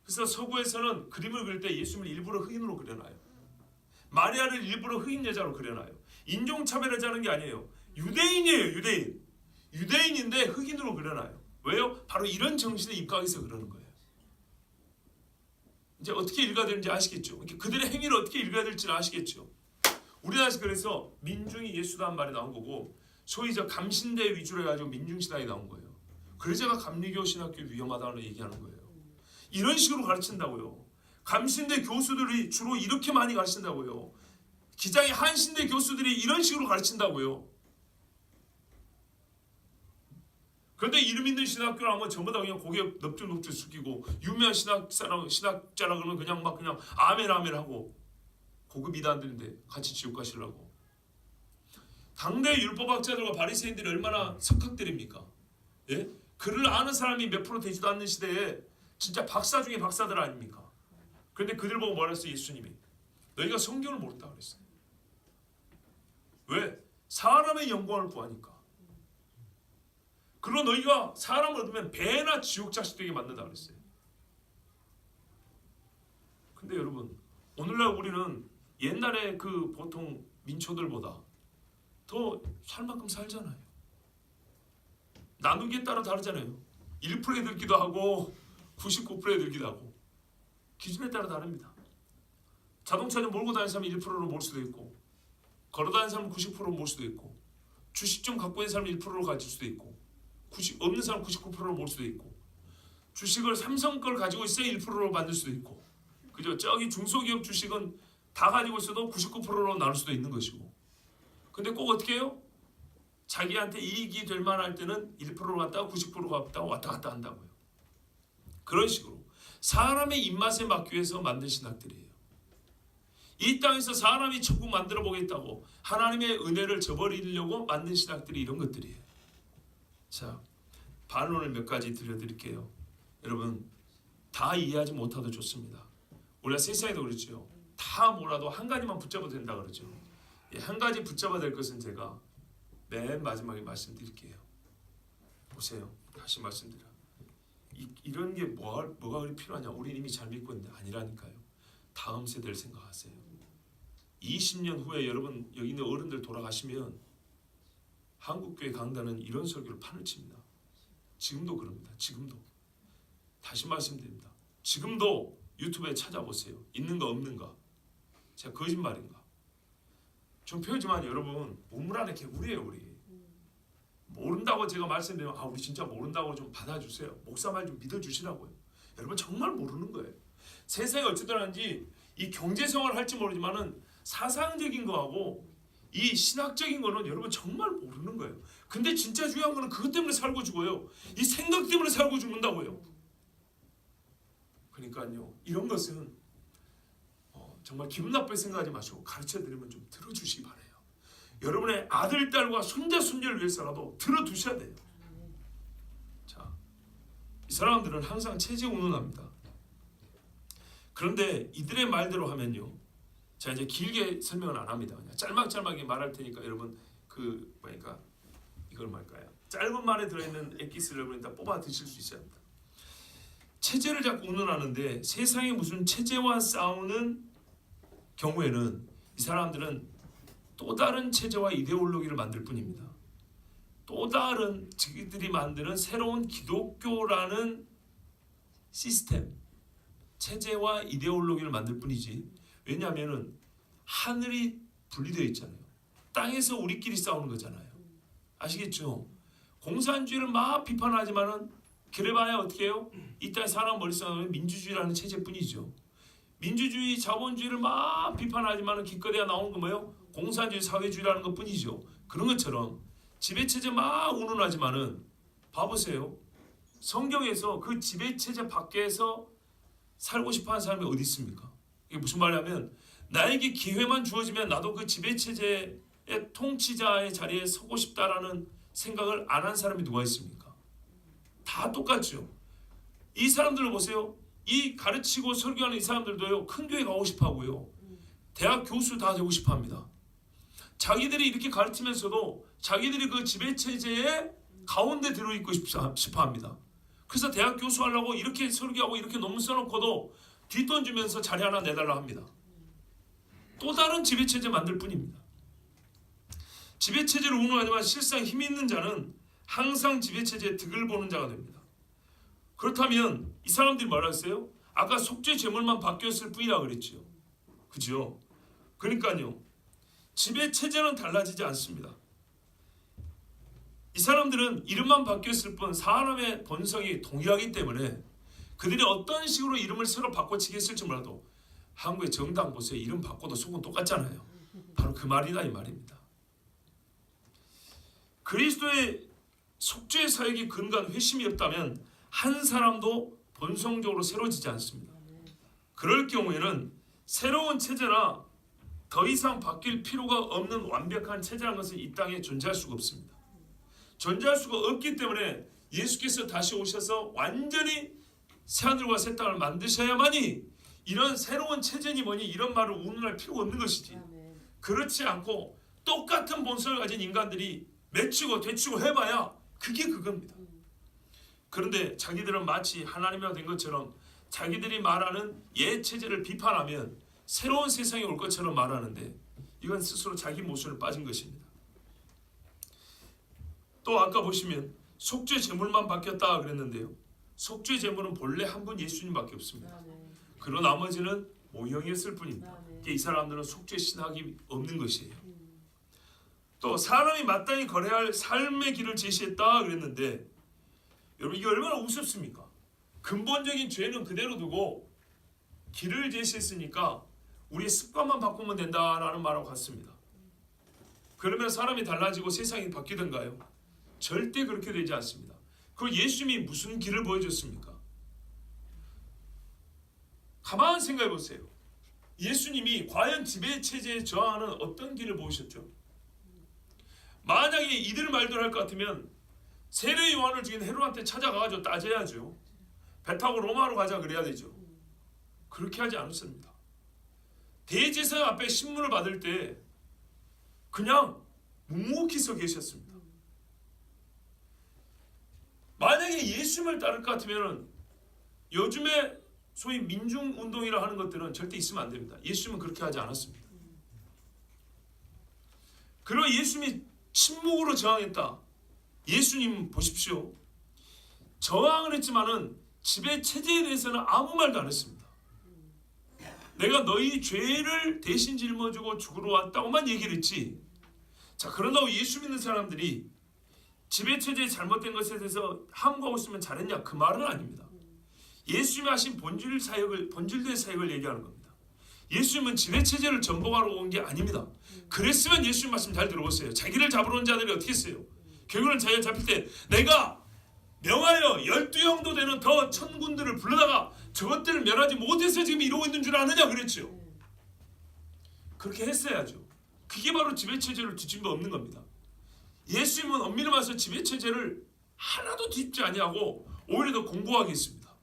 A: 그래서 서구에서는 그림을 그릴 때 예수님을 일부러 흑인으로 그려놔요. 마리아를 일부러 흑인 여자로 그려놔요. 인종차별하자는 게 아니에요. 유대인이에요. 유대인. 유대인인데 흑인으로 그려놔요. 왜요? 바로 이런 정신에 입각해서 그러는 거예요. 이제 어떻게 읽어야 되는지 아시겠죠? 그들의 행위를 어떻게 읽어야 될지는 아시겠죠? 우리나라에서 그래서 민중이 예수다는 말이 나온 거고, 소위 저 감신대 위주로 해가지고 민중신학이 나온 거예요. 그래서 제가 감리교 신학교 위험하다는 얘기하는 거예요. 이런 식으로 가르친다고요. 감신대 교수들이 주로 이렇게 많이 가르친다고요. 기장의 한신대 교수들이 이런 식으로 가르친다고요. 그런데 이름 있는 신학교를 하면 전부 다 그냥 고개 넙죽넙죽 숙이고, 유명한 신학자라 그러면 그냥 막 그냥 아멘 아멘 하고, 고급 이단들인데 같이 지옥 가시려고. 당대 율법학자들과 바리새인들이 얼마나 석학들입니까? 예? 글을 아는 사람이 몇 프로 되지도 않는 시대에 진짜 박사 중에 박사들 아닙니까? 그런데 그들 보고 뭐라 했어요? 예수님이 너희가 성경을 모른다 그랬어요. 왜? 사람의 영광을 구하니까. 그리고 너희가 사람을 얻으면 배나 지옥 자식 되게 만든다 그랬어요. 근데 여러분, 오늘날 우리는 옛날에 그 보통 민초들보다 더 살 만큼 살잖아요. 나누기에 따라 다르잖아요. 1%에 들기도 하고 99%에 들기도 하고, 기준에 따라 다릅니다. 자동차 좀 몰고 다니는 사람은 1%로 몰 수도 있고, 걸어 다니는 사람은 90%로 몰 수도 있고, 주식 좀 갖고 있는 사람은 1%로 가질 수도 있고, 없는 사람은 99%로 몰 수도 있고, 주식을 삼성 걸 가지고 있어야 1%로 만들 수도 있고, 그죠? 저기 중소기업 주식은 다 가지고 있어도 99%로 나눌 수도 있는 것이고. 근데 꼭 어떻게 해요? 자기한테 이익이 될 만할 때는 1%로 갔다가 90%로 갔다가 왔다 갔다 한다고요. 그런 식으로 사람의 입맛에 맞기 위해서 만든 신학들이에요. 이 땅에서 사람이 천국 만들어 보겠다고 하나님의 은혜를 저버리려고 만든 신학들이 이런 것들이에요. 자, 반론을 몇 가지 들려드릴게요. 여러분, 다 이해하지 못해도 좋습니다. 우리가 세상에도 그렇죠. 다 몰라도 한 가지만 붙잡아도 된다 그러죠. 한 가지 붙잡아야 될 것은 제가 맨 마지막에 말씀드릴게요. 보세요. 다시 말씀드려. 이런 게 뭐가 그리 필요하냐? 우리 이미 잘 믿고 있는데 아니라니까요. 다음 세대를 생각하세요. 20년 후에 여러분 여기 있는 어른들 돌아가시면 한국교회 강단은 이런 설교를 판을 칩니다. 지금도 그럽니다. 지금도. 다시 말씀드립니다. 지금도 유튜브에 찾아보세요. 있는가 없는가. 제가 거짓말인가. 좀 표현지만 여러분, 우물 안에 개구리예요. 우리. 모른다고 제가 말씀드리면 우리 진짜 모른다고 좀 받아주세요. 목사 말 좀 믿어주시라고요. 여러분 정말 모르는 거예요. 세상에 어쨌든 하는지 이 경제생활을 할지 모르지만은 사상적인 거하고 이 신학적인 거는 여러분 정말 모르는 거예요. 근데 진짜 중요한 거는 그것 때문에 살고 죽어요. 이 생각 때문에 살고 죽는다고요. 그러니까요, 이런 것은 정말 기분 나쁘게 생각하지 마시고 가르쳐드리면 좀 들어주시기 바래요. 여러분의 아들, 딸과 손자, 손녀를 위해서라도 들어두셔야 돼요. 자, 이 사람들은 항상 체제 운운합니다. 그런데 이들의 말대로 하면요, 자 이제 길게 설명은 안 합니다. 그냥 짤막짤막하게 말할 테니까 여러분 이걸 말까요? 짧은 말에 들어있는 엑기스를 여러분 다 뽑아 드실 수 있어야 합니다. 체제를 자꾸 운운하는데 세상에 무슨 체제와 싸우는 경우에는 이 사람들은 또 다른 체제와 이데올로기를 만들 뿐입니다. 또 다른 자기들이 만드는 새로운 기독교라는 시스템, 체제와 이데올로기를 만들 뿐이지. 왜냐하면은 하늘이 분리되어 있잖아요. 땅에서 우리끼리 싸우는 거잖아요. 아시겠죠? 공산주의를 막 비판하지만은 그래봐야 어떻게 해요? 이 땅에 사람 머릿속에 민주주의라는 체제뿐이죠. 민주주의, 자본주의를 막 비판하지만은 기껏해야 나오는 거 뭐예요? 공산주의, 사회주의라는 것뿐이죠. 그런 것처럼 지배체제 막 운운하지만은 봐보세요. 성경에서 그 지배체제 밖에서 살고 싶어하는 사람이 어디 있습니까? 이게 무슨 말이냐면 나에게 기회만 주어지면 나도 그 지배체제의 통치자의 자리에 서고 싶다라는 생각을 안 한 사람이 누가 있습니까? 다 똑같죠. 이 사람들을 보세요. 이 가르치고 설교하는 이 사람들도요, 큰 교회 가고 싶어 하고요, 대학 교수 다 되고 싶어 합니다. 자기들이 이렇게 가르치면서도 자기들이 그 지배체제의 가운데 들어있고 싶어 합니다. 그래서 대학 교수 하려고 이렇게 설교하고 이렇게 논문 써놓고도 뒷돈 주면서 자리 하나 내달라 합니다. 또 다른 지배체제 만들 뿐입니다. 지배체제를 운운하지만 실상 힘 있는 자는 항상 지배체제의 득을 보는 자가 됩니다. 그렇다면 이 사람들이 뭐라 했어요? 아까 속죄 제물만 바뀌었을 뿐이라 그랬죠. 그죠? 그러니까요, 지배체제는 달라지지 않습니다. 이 사람들은 이름만 바뀌었을 뿐 사람의 본성이 동일하기 때문에 그들이 어떤 식으로 이름을 새로 바꿔치겠을지 몰라도, 한국의 정당 보세요. 이름 바꿔도 속은 똑같잖아요. 바로 그 말이다 이 말입니다. 그리스도의 속죄 사역이 근간 회심이 없다면 한 사람도 본성적으로 새로워지지 않습니다. 그럴 경우에는 새로운 체제나 더 이상 바뀔 필요가 없는 완벽한 체제라는 것은 이 땅에 존재할 수가 없습니다. 존재할 수가 없기 때문에 예수께서 다시 오셔서 완전히 새하늘과 새 땅을 만드셔야만이 이런 새로운 체제니 뭐니 이런 말을 운운할 필요가 없는 것이지. 그렇지 않고 똑같은 본성을 가진 인간들이 맺히고 되치고 해봐야 그게 그겁니다. 그런데 자기들은 마치 하나님이라 된 것처럼 자기들이 말하는 옛 체제를 비판하면 새로운 세상이 올 것처럼 말하는데, 이건 스스로 자기 모순을 빠진 것입니다. 또 아까 보시면 속죄 제물만 바뀌었다 그랬는데요, 속죄 제물은 본래 한 분 예수님밖에 없습니다. 그리고 나머지는 모형이었을 뿐입니다. 이 사람들은 속죄 신학이 없는 것이에요. 또 사람이 마땅히 걸어야 할 삶의 길을 제시했다 그랬는데, 여러분 이게 얼마나 우습습니까? 근본적인 죄는 그대로 두고 길을 제시했으니까 우리의 습관만 바꾸면 된다라는 말하고 같습니다. 그러면 사람이 달라지고 세상이 바뀌던가요? 절대 그렇게 되지 않습니다. 그럼 예수님이 무슨 길을 보여줬습니까? 가만히 생각해 보세요. 예수님이 과연 지배체제에 저항하는 어떤 길을 보이셨죠? 만약에 이들 말대로 할 것 같으면 세례 요한을 죽인 헤롯한테 찾아가가지고 따져야죠. 배 타고 로마로 가자 그래야 되죠. 그렇게 하지 않았습니다. 대제사장 앞에 신문을 받을 때 그냥 묵묵히 서 계셨습니다. 만약에 예수님을 따를 것 같으면 요즘에 소위 민중운동이라 하는 것들은 절대 있으면 안 됩니다. 예수님은 그렇게 하지 않았습니다. 그리고 예수님이 침묵으로 저항했다. 예수님 보십시오. 저항을 했지만은 지배체제에 대해서는 아무 말도 안 했습니다. 내가 너희 죄를 대신 짊어지고 죽으러 왔다고만 얘기를 했지. 자, 그런다고 예수 믿는 사람들이 지배체제의 잘못된 것에 대해서 함구하고 있으면 잘했냐? 그 말은 아닙니다. 예수님이 하신 본질된 사역을 얘기하는 겁니다. 예수님은 지배체제를 전복하러 온 게 아닙니다. 그랬으면 예수님 말씀 잘 들어보세요. 자기를 잡으러 온 자들이 어떻게 했어요? 결국은 자기가 잡힐 때 내가 명하여 12형도 되는 더 천군들을 불러다가 저것들을 멸하지 못해서 지금 이러고 있는 줄 아느냐 그랬죠. 그렇게 했어야죠. 그게 바로 지배체제를 뒤집어 엎는 겁니다. 예수님은 엄밀히 말해서 지배체제를 하나도 뒤집지 아니하고 오히려 더 공고하게 했습니다.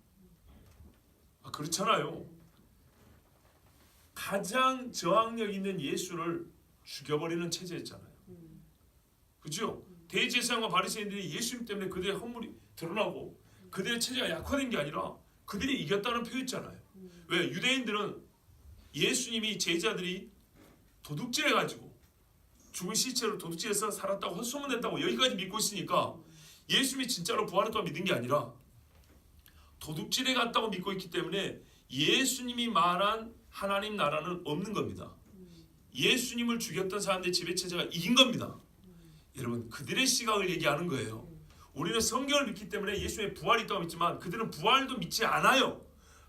A: 그렇잖아요. 가장 저항력 있는 예수를 죽여버리는 체제였잖아요. 그죠? 대제사장과 바리새인들이 예수님 때문에 그들의 허물이 드러나고 그들의 체제가 약화된 게 아니라 그들이 이겼다는 표현이잖아요. 왜? 유대인들은 예수님이 제자들이 도둑질해가지고 죽은 시체로 도둑질해서 살았다고 헛소문냈다고 여기까지 믿고 있으니까 예수님이 진짜로 부활했다고 믿은 게 아니라 도둑질해 갔다고 믿고 있기 때문에 예수님이 말한 하나님 나라는 없는 겁니다. 예수님을 죽였던 사람들의 지배체제가 이긴 겁니다. 여러분, 그들의 시각을 얘기하는 거예요. 우리는 성경을 믿기 때문에 예수님의 부활이 있다고 믿지만 그들은 부활도 믿지 않아요.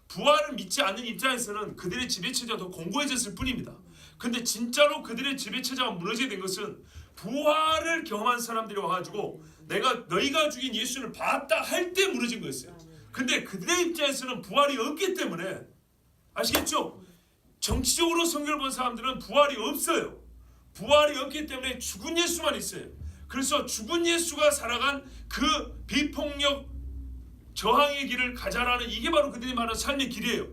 A: 부활을 믿지 않는 입장에서는 그들의 지배체제가 더 공고해졌을 뿐입니다. 근데 진짜로 그들의 지배체제가 무너지게 된 것은 부활을 경험한 사람들이 와가지고 내가 너희가 죽인 예수를 봤다 할 때 무너진 거였어요. 근데 그들의 입장에서는 부활이 없기 때문에, 아시겠죠? 정치적으로 성경을 본 사람들은 부활이 없어요. 부활이 없기 때문에 죽은 예수만 있어요. 그래서 죽은 예수가 살아간 그 비폭력 저항의 길을 가자라는, 이게 바로 그들이 말하는 삶의 길이에요.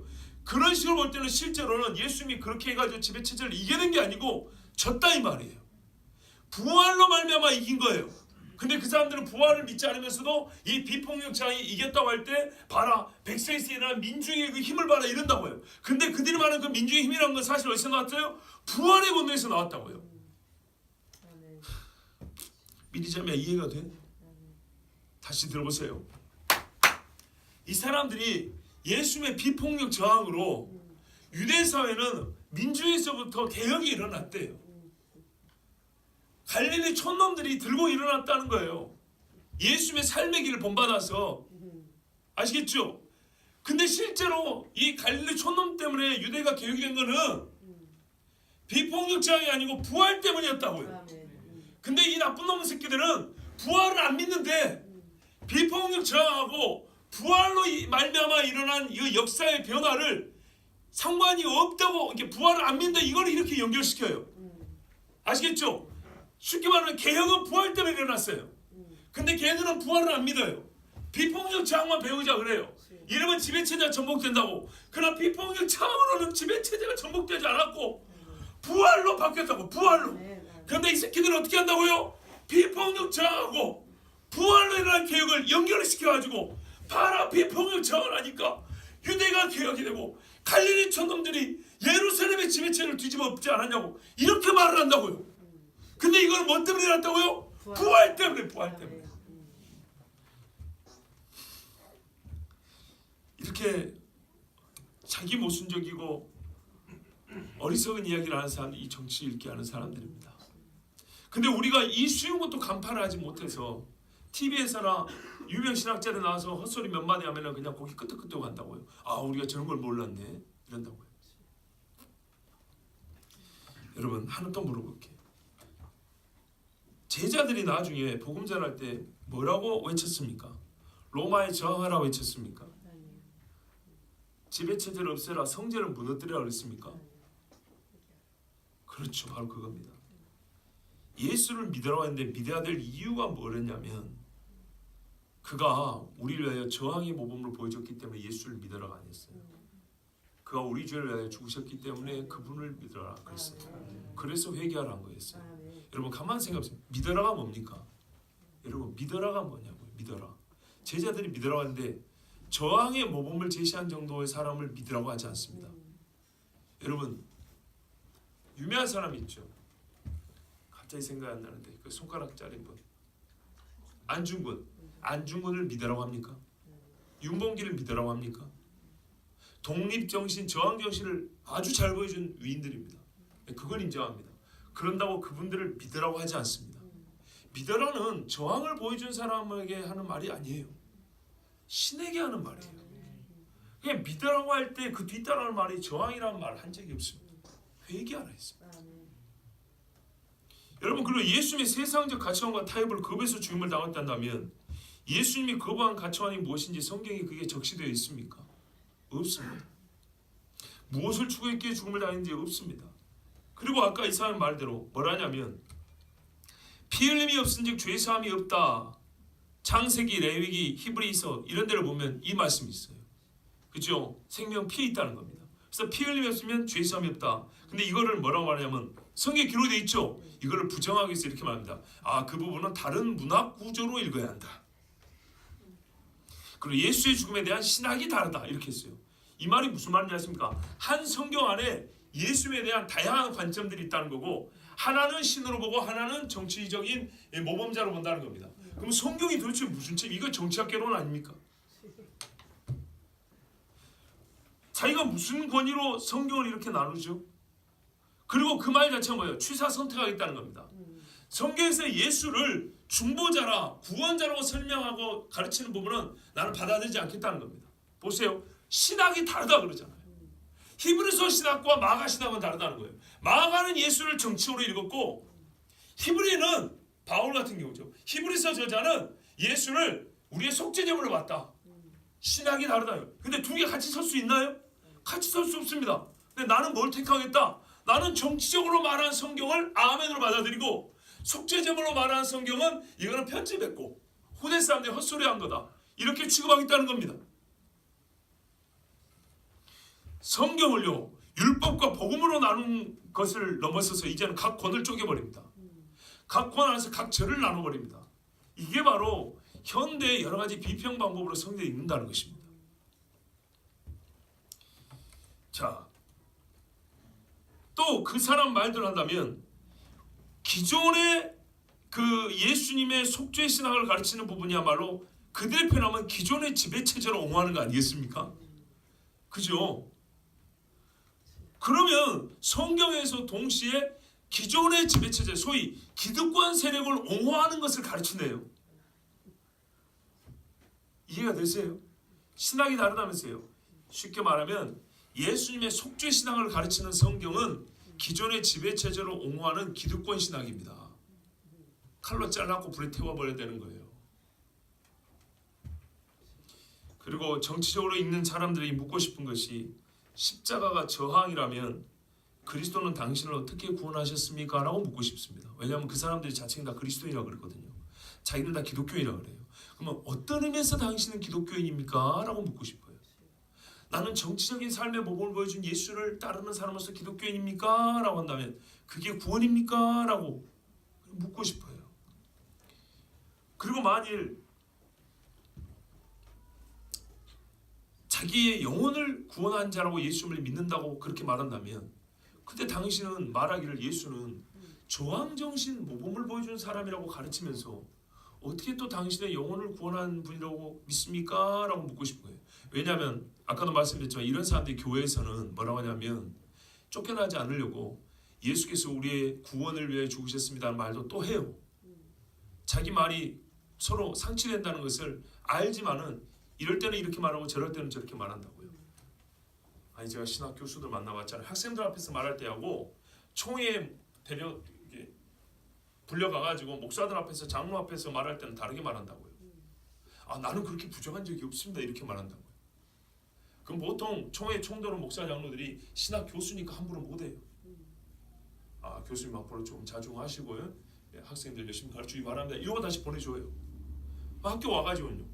A: 그런 식으로 볼 때는 실제로는 예수님이 그렇게 해가지고 지배체제를 이겨낸 게 아니고 졌다 이 말이에요. 부활로 말미암아 이긴 거예요. 근데 그 사람들은 부활을 믿지 않으면서도 이 비폭력 저항이 이겼다고 할 때 봐라, 백성에서 일어난 민중의 그 힘을 봐라 이런다고요. 근데 그들이 말하는 그 민중의 힘이라는 건 사실 어디서 나왔어요? 부활의 권능에서 나왔다고요. 믿으자면 이해가 돼? 다시 들어보세요. 이 사람들이 예수님의 비폭력 저항으로 유대 사회는 민중에서부터 개혁이 일어났대요. 갈릴리 촌놈들이 들고 일어났다는 거예요. 예수님의 삶의 길을 본받아서. 아시겠죠? 근데 실제로 이 갈릴리 촌놈 때문에 유대가 개혁이 된 거는 비폭력 저항이 아니고 부활 때문이었다고요. 근데 이 나쁜 놈의 새끼들은 부활을 안 믿는데 비폭력 저항하고 부활로 말미암아 일어난 이 역사의 변화를 상관이 없다고, 이렇게 부활을 안 믿는다, 이걸 이렇게 연결시켜요. 아시겠죠? 쉽게 말하면 개혁은 부활 때문에 일어났어요. 근데 걔들은 부활을 안 믿어요. 비폭력 저항만 배우자 그래요. 이러면 지배체제가 전복된다고. 그러나 비폭력 저항으로는 지배체제가 전복되지 않았고 부활로 바뀌었다고. 부활로. 그런데 이 새끼들은 어떻게 한다고요? 비폭력 저항하고 부활로 일어난 개혁을 연결을 시켜가지고 봐라, 비폭력 저항을 하니까 유대가 개혁이 되고 갈릴리 촌놈들이 예루살렘의 지배체를 뒤집어 엎지 않았냐고 이렇게 말을 한다고요. 근데 이걸 뭐 때문에 일어났다고요? 부활 때문에. 부활 때문에. 이렇게 자기 모순적이고 어리석은 이야기를 하는 사람들이 이 정치 읽기 하는 사람들입니다. 근데 우리가 이 쉬운 것도 간파를 하지 못해서 TV에서나 유명 신학자들 나와서 헛소리 몇 마디 하면 그냥 고기 끄덕끄덕 한다고요. 아, 우리가 저런 걸 몰랐네 이런다고요. 여러분, 하나 또 물어볼게요. 제자들이 나중에 복음 전할 때 뭐라고 외쳤습니까? 로마에 저항하라 외쳤습니까? 지배체제를 없애라, 성제를 무너뜨리라 그랬습니까? 그렇죠, 바로 그겁니다. 예수를 믿으라고 했는데 믿어야 될 이유가 뭐였냐면 그가 우리를 위하여 저항의 모범을 보여줬기 때문에 예수를 믿으라고 안 했어요. 그가 우리 죄를 위하여 죽으셨기 때문에 그분을 믿으라 그랬어요. 그래서 회개하라는 거였어요. 여러분 가만 생각해보세요. 믿으라가 뭡니까? 여러분 믿으라가 뭐냐고요. 믿어라. 제자들이 믿으라고 하는데 저항의 모범을 제시한 정도의 사람을 믿으라고 하지 않습니다. 여러분 유명한 사람이 있죠. 갑자기 생각이 안 나는데 그 손가락 자른 분, 안중근을 믿으라고 합니까? 윤봉길을 믿으라고 합니까? 독립정신, 저항정신을 아주 잘 보여준 위인들입니다. 그걸 인정합니다. 그런다고 그분들을 믿으라고 하지 않습니다. 믿으라는 저항을 보여준 사람에게 하는 말이 아니에요. 신에게 하는 말이에요. 그냥 믿으라고 할 때 그 뒤따라하는 말이 저항이라는 말을 한 적이 없습니다. 회개하라 했습니다. 여러분, 그리고 예수님의 세상적 가치관과 타협을 겁에서 죽임을 당했다면 예수님이 거부한 가치관이 무엇인지 성경에 그게 적시되어 있습니까? 없습니다. 무엇을 추구했기에 죽음을 당했는지 없습니다. 그리고 아까 이 사람의 말대로 뭐라냐면 피 흘림이 없은즉 죄 사함이 없다. 창세기, 레위기, 히브리서 이런 데를 보면 이 말씀이 있어요. 그렇죠? 생명 피에 있다는 겁니다. 그래서 피 흘림이 없으면 죄 사함이 없다. 근데 이거를 뭐라고 말하냐면 성경에 기록되어 있죠. 이거를 부정하기 위해서 이렇게 말합니다. 아, 그 부분은 다른 문학 구조로 읽어야 한다. 그리고 예수의 죽음에 대한 신학이 다르다 이렇게 했어요. 이 말이 무슨 말인지 아십니까? 한 성경 안에 예수에 대한 다양한 관점들이 있다는 거고 하나는 신으로 보고 하나는 정치적인 모범자로 본다는 겁니다. 그럼 성경이 도대체 무슨 책? 이거 정치학 개론 아닙니까? 자기가 무슨 권위로 성경을 이렇게 나누죠? 그리고 그 말 자체가 뭐예요? 취사 선택하겠다는 겁니다. 성경에서 예수를 중보자라 구원자라고 설명하고 가르치는 부분은 나는 받아들이지 않겠다는 겁니다. 보세요. 신학이 다르다 그러잖아요. 히브리서 신학과 마가 신학은 다르다는 거예요. 마가는 예수를 정치적으로 읽었고 히브리는 바울 같은 경우죠. 히브리서 저자는 예수를 우리의 속죄제물로 봤다. 신학이 다르다요. 근데 두 개 같이 설 수 있나요? 같이 설 수 없습니다. 근데 나는 뭘 택하겠다? 나는 정치적으로 말한 성경을 아멘으로 받아들이고, 속죄제물로 말하는 성경은 이거는 편집했고 후대 사람들이 헛소리한 거다, 이렇게 취급하겠다는 겁니다. 성경을요, 율법과 복음으로 나눈 것을 넘어서서 이제는 각 권을 쪼개버립니다. 각 권 안에서 각 절을 나눠버립니다. 이게 바로 현대의 여러 가지 비평 방법으로 성경을 읽는다는 것입니다. 자, 또 그 사람 말대로 한다면 기존의 그 예수님의 속죄 신학을 가르치는 부분이야말로 그들의 표현하면 기존의 지배체제로 옹호하는 거 아니겠습니까? 그죠? 그러면 성경에서 동시에 기존의 지배체제, 소위 기득권 세력을 옹호하는 것을 가르치네요. 이해가 되세요? 신학이 다르다면서요. 쉽게 말하면 예수님의 속죄 신학을 가르치는 성경은 기존의 지배체제로 옹호하는 기득권 신학입니다. 칼로 잘라고 불에 태워버려야 되는 거예요. 그리고 정치적으로 읽는 사람들이 묻고 싶은 것이, 십자가가 저항이라면 그리스도는 당신을 어떻게 구원하셨습니까? 라고 묻고 싶습니다. 왜냐하면 그 사람들이 자칭 다 그리스도인이라고 그러거든요. 자기는 다 기독교인이라고 그래요. 그러면 어떤 의미에서 당신은 기독교인입니까? 라고 묻고 싶어요. 나는 정치적인 삶의 모범을 보여준 예수를 따르는 사람으로서 기독교인입니까? 라고 한다면 그게 구원입니까? 라고 묻고 싶어요. 그리고 만일 자기의 영혼을 구원한 자라고 예수님을 믿는다고 그렇게 말한다면, 근데 당신은 말하기를 예수는 저항정신 모범을 보여준 사람이라고 가르치면서 어떻게 또 당신의 영혼을 구원한 분이라고 믿습니까? 라고 묻고 싶은 거예요. 왜냐하면 아까도 말씀드렸지만 이런 사람들이 교회에서는 뭐라고 하냐면, 쫓겨나지 않으려고 예수께서 우리의 구원을 위해 죽으셨습니다는 말도 또 해요. 자기 말이 서로 상치된다는 것을 알지만은 이럴 때는 이렇게 말하고 저럴 때는 저렇게 말한다고요. 아니, 제가 신학 교수들 만나봤잖아요. 학생들 앞에서 말할 때하고 총회 불려가가지고 목사들 앞에서, 장로 앞에서 말할 때는 다르게 말한다고요. 아, 나는 그렇게 부정한 적이 없습니다, 이렇게 말한다고요. 그럼 보통 총회 총독은 목사 장로들이 신학 교수니까 함부로 못해요. 아, 교수님 앞으로 좀 자중하시고요, 학생들 열심히 가르치기 바랍니다, 이러고 다시 보내줘요. 학교 와가지고는요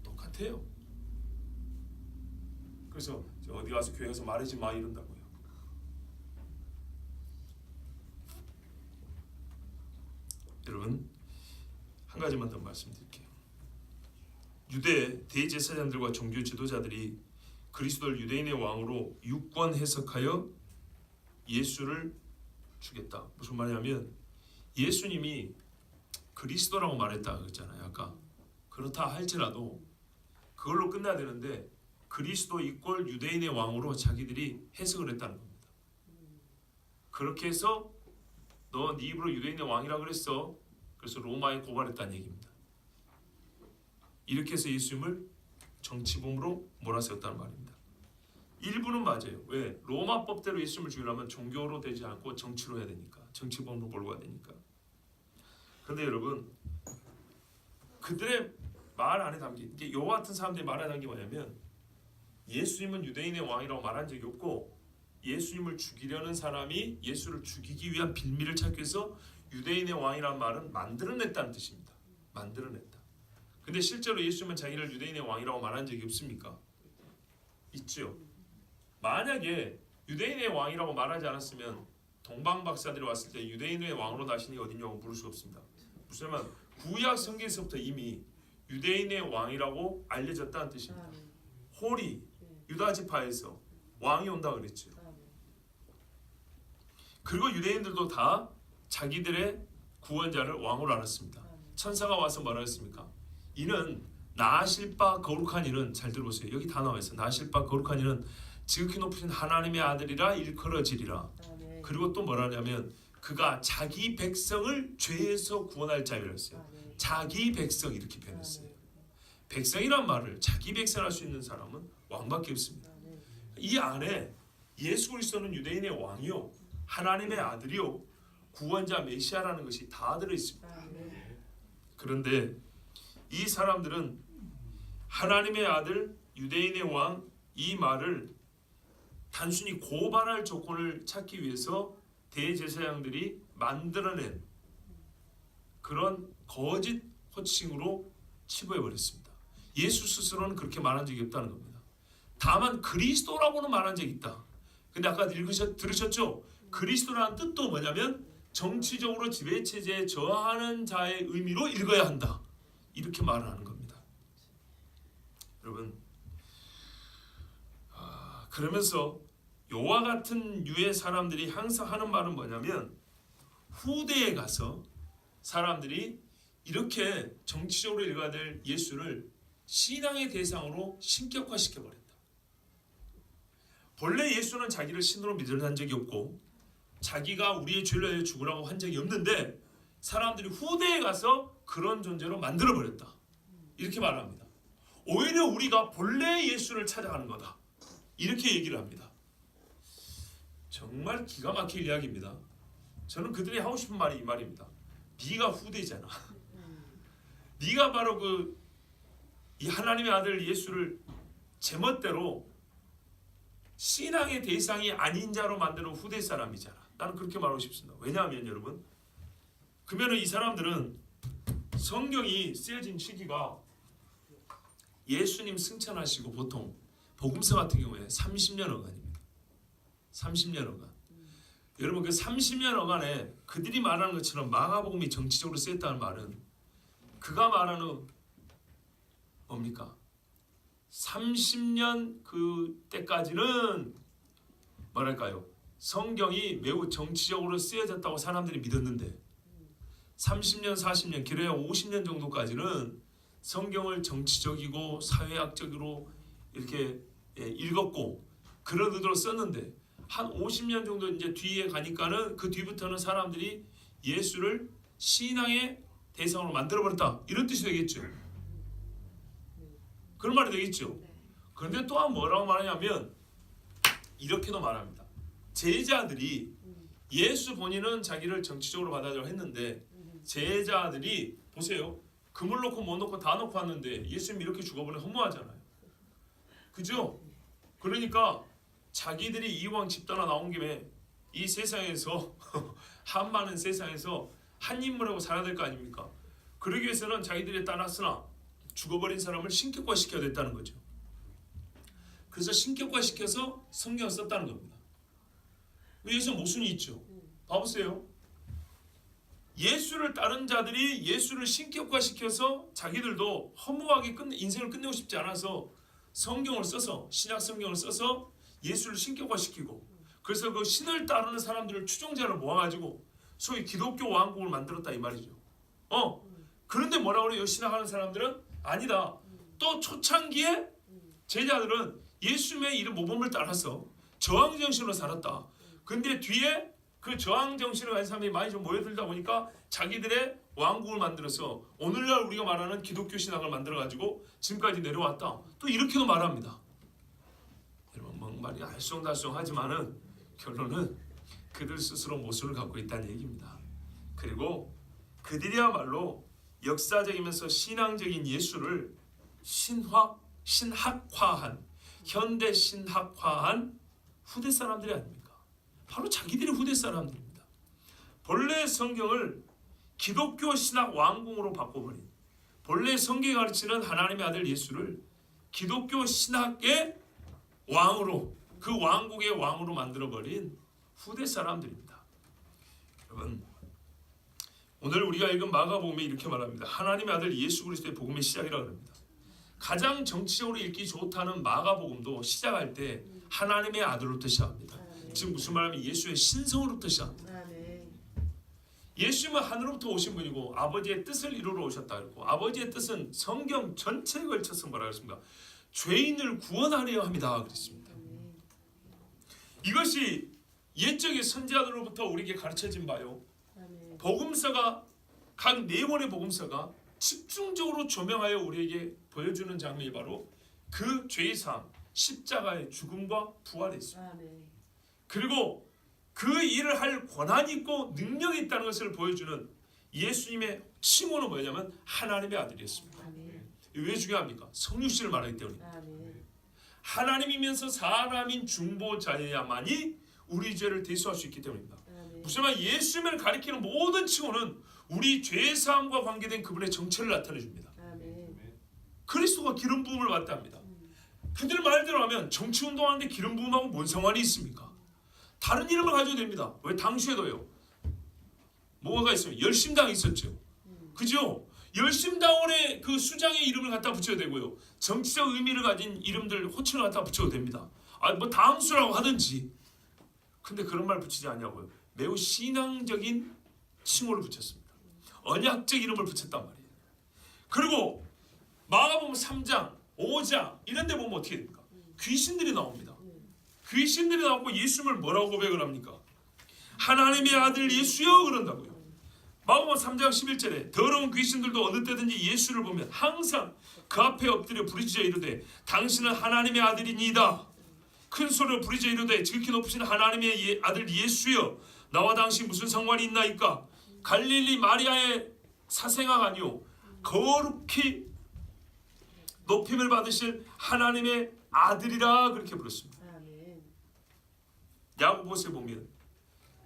A: 똑같아요. 그래서 어디 가서 교회 가서 말하지 마 이런다고요. 여러분, 한 가지만 더 말씀드릴게요. 유대 대제사장들과 종교 지도자들이 그리스도를 유대인의 왕으로 유권 해석하여 예수를 주겠다. 무슨 말이냐면 예수님이 그리스도라고 말했다 그랬잖아요 아까. 그렇다 할지라도 그걸로 끝나야 되는데 그리스도 이꼴 유대인의 왕으로 자기들이 해석을 했다는 겁니다. 그렇게 해서 너 네 입으로 유대인의 왕이라 그랬어. 그래서 로마에 고발했다는 얘기입니다. 이렇게 해서 예수님을 정치범으로 몰아세웠다는 말입니다. 일부는 맞아요. 왜? 로마 법대로 예수님을 죽이려면 종교로 되지 않고 정치로 해야 되니까. 정치범으로 몰고 가야 되니까. 그런데 여러분, 그들의 말 안에 담긴, 이게 요 같은 사람들의 말 안에 담긴 게 뭐냐면, 예수님은 유대인의 왕이라고 말한 적이 없고 예수님을 죽이려는 사람이 예수를 죽이기 위한 빌미를 찾기 위해서 유대인의 왕이라는 말은 만들어냈다는 뜻입니다. 만들어냈다. 근데 실제로 예수님은 자기를 유대인의 왕이라고 말한 적이 없습니까? 있죠. 만약에 유대인의 왕이라고 말하지 않았으면 동방 박사들이 왔을 때 유대인의 왕으로 다시니 어디냐고 물을 수 없습니다. 무슨 말이냐면 구약 성경에서부터 이미 유대인의 왕이라고 알려졌다는 뜻입니다. 홀이 유다 지파에서 왕이 온다 그랬죠. 그리고 유대인들도 다 자기들의 구원자를 왕으로 알았습니다. 천사가 와서 뭐라 했습니까? 이는 나실 바 거룩한 이는, 잘 들어보세요. 여기 다 나와 있어요. 나실 바 거룩한 이는 지극히 높으신 하나님의 아들이라 일컬어지리라. 그리고 또 뭐라 하냐면 그가 자기 백성을 죄에서 구원할 자유라 했어요. 자기 백성 이렇게 표현했어요. 백성이란 말을 자기 백성 할 수 있는 사람은 왕밖에 없습니다. 이 안에 예수 그리스도는 유대인의 왕이요 하나님의 아들이요 구원자 메시아라는 것이 다 들어있습니다. 그런데 이 사람들은 하나님의 아들 유대인의 왕 이 말을 단순히 고발할 조건을 찾기 위해서 대제사장들이 만들어낸 그런 거짓 호칭으로 치부해버렸습니다. 예수 스스로는 그렇게 말한 적이 없다는 겁니다. 다만 그리스도라고는 말한 적이 있다. 근데 아까 들으셨죠? 그리스도라는 뜻도 뭐냐면 정치적으로 지배체제에 저항하는 자의 의미로 읽어야 한다. 이렇게 말을 하는 겁니다. 여러분, 그러면서 요와 같은 유의 사람들이 항상 하는 말은 뭐냐면 후대에 가서 사람들이 이렇게 정치적으로 읽어야 될 예수를 신앙의 대상으로 신격화시켜버린다. 본래 예수는 자기를 신으로 믿으려 한 적이 없고 자기가 우리의 죄를 위해 죽으라고 한 적이 없는데 사람들이 후대에 가서 그런 존재로 만들어버렸다. 이렇게 말합니다. 오히려 우리가 본래 예수를 찾아가는 거다. 이렇게 얘기를 합니다. 정말 기가 막힐 이야기입니다. 저는 그들이 하고 싶은 말이 이 말입니다. 네가 후대잖아. 네가 바로 이 하나님의 아들 예수를 제멋대로 신앙의 대상이 아닌 자로 만드는 후대 사람이잖아. 나는 그렇게 말하고 싶습니다. 왜냐하면 여러분, 그러면 이 사람들은 성경이 쓰여진 시기가 예수님 승천하시고 보통 복음서 같은 경우에 30년어간입니다. 30년어간. 여러분 그 30년어간에 그들이 말하는 것처럼 마가복음이 정치적으로 쓰였다는 말은 그가 말하는 뭡니까? 30년 그 때까지는 뭐랄까요? 성경이 매우 정치적으로 쓰여졌다고 사람들이 믿었는데 30년, 40년, 길어야 50년 정도까지는 성경을 정치적이고 사회학적으로 이렇게 읽었고 그런 의도로 썼는데 한 50년 정도 이제 뒤에 가니까는 그 뒤부터는 사람들이 예수를 신앙의 대상으로 만들어버렸다. 이런 뜻이 되겠죠. 그런 말이 되겠죠. 그런데 또한 뭐라고 말하냐면 이렇게도 말합니다. 제자들이 예수 본인은 자기를 정치적으로 받아들여 했는데 제자들이 보세요. 금을 놓고 못 놓고 다 놓고 왔는데 예수님이 이렇게 죽어버리면 허무하잖아요. 그죠? 그러니까 자기들이 이왕 집 떠나 나온 김에 이 세상에서 한 많은 세상에서 한 인물하고 살아야 될 거 아닙니까? 그러기 위해서는 자기들이 따랐으나 죽어버린 사람을 신격화시켜야 됐다는 거죠. 그래서 신격화시켜서 성경을 썼다는 겁니다. 여기서 모순이 있죠. 봐보세요. 예수를 따른 자들이 예수를 신격화시켜서 자기들도 허무하게 인생을 끝내고 싶지 않아서 성경을 써서 신약 성경을 써서 예수를 신격화시키고 그래서 그 신을 따르는 사람들을 추종자를 모아가지고 소위 기독교 왕국을 만들었다 이 말이죠. 그런데 뭐라고 그래요? 신학하는 사람들은 아니다. 또 초창기에 제자들은 예수님의 이름 모범을 따라서 저항정신으로 살았다. 근데 뒤에 그 저항정신을 가진 사람들이 많이 좀 모여들다 보니까 자기들의 왕국을 만들어서 오늘날 우리가 말하는 기독교 신학을 만들어가지고 지금까지 내려왔다. 또 이렇게도 말합니다. 여러분 뭐 말이 알쏭달쏭하지만은 결론은 그들 스스로 모순을 갖고 있다는 얘기입니다. 그리고 그들이야말로 역사적이면서 신앙적인 예수를 신학화한 현대 신학화한 후대 사람들이 아닙니까? 바로 자기들이 후대 사람들입니다. 본래 성경을 기독교 신학 왕궁으로 바꿔버린 본래 성경이 가르치는 하나님의 아들 예수를 기독교 신학의 왕으로 그 왕국의 왕으로 만들어버린 후대 사람들입니다. 여러분 오늘 우리가 읽은 마가복음에 이렇게 말합니다. 하나님의 아들 예수 그리스도의 복음의 시작이라고 합니다. 가장 정치적으로 읽기 좋다는 마가복음도 시작할 때 하나님의 아들로부터 시작합니다. 지금 무슨 말하면 예수의 신성으로부터 시작합니다. 예수님은 하늘로부터 오신 분이고 아버지의 뜻을 이루러 오셨다 그랬고 아버지의 뜻은 성경 전체에 걸쳐서 뭐라 그랬습니까? 죄인을 구원하려 합니다 그랬습니다. 이것이 옛적의 선지자들로부터 우리에게 가르쳐진 바요. 복음서가 각 네 권의 복음서가 집중적으로 조명하여 우리에게 보여주는 장면이 바로 그 죄의 삶, 십자가의 죽음과 부활이 있습니다. 그리고 그 일을 할 권한이 있고 능력이 있다는 것을 보여주는 예수님의 칭호는 뭐냐면 하나님의 아들이었습니다. 왜 중요합니까? 성육신을 말하기 때문에. 하나님이면서 사람인 중보자여야만이 우리 죄를 대속할 수 있기 때문입니다. 무슨 말? 예수님을 가리키는 모든 칭호는 우리 죄사함과 관계된 그분의 정체를 나타내 줍니다. 그리스도가 기름 부음을 받답니다. 그들 말대로 하면 정치 운동하는데 기름 부음하고 뭔 상관이 있습니까? 다른 이름을 가져도 됩니다. 왜 당시에도요? 뭐가 있어요? 열심당이 있었죠. 그죠? 열심당원의 그 수장의 이름을 갖다 붙여도 되고요. 정치적 의미를 가진 이름들 호칭을 갖다 붙여도 됩니다. 뭐 당수라고 하든지. 근데 그런 말 붙이지 않냐고요. 매우 신앙적인 칭호를 붙였습니다. 언약적 이름을 붙였단 말이에요. 그리고 마가복음 3장, 5장 이런 데 보면 어떻게 됩니까? 귀신들이 나옵니다. 귀신들이 나오고 예수님을 뭐라고 고백을 합니까? 하나님의 아들 예수여 그런다고요. 마가복음 3장 11절에 더러운 귀신들도 어느 때든지 예수를 보면 항상 그 앞에 엎드려 부르짖어 이르되 당신은 하나님의 아들이니이다. 큰 소리로 부르짖어 이르되 지극히 높으신 하나님의 아들 예수여 나와 당신 무슨 상관이 있나이까? 갈릴리 마리아의 사생아가 아니오 거룩히 높임을 받으실 하나님의 아들이라 그렇게 불렀습니다. 야고보서에 보면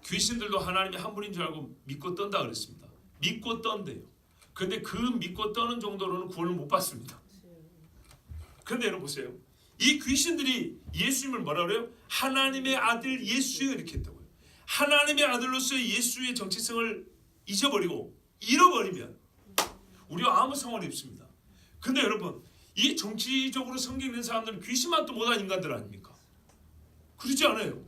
A: 귀신들도 하나님이 한 분인 줄 알고 믿고 떤다 그랬습니다. 믿고 떤대요. 그런데 그 믿고 떠는 정도로는 구원을 못 받습니다. 그런데 여러분 보세요. 이 귀신들이 예수님을 뭐라 그래요? 하나님의 아들 예수여 이렇게 했다고요. 하나님의 아들로서의 예수의 정체성을 잊어버리고 잃어버리면 우리와 아무 상관이 없습니다. 근데 여러분 이 정치적으로 성경 있는 사람들은 귀신만도 못한 인간들 아닙니까? 그렇지 않아요.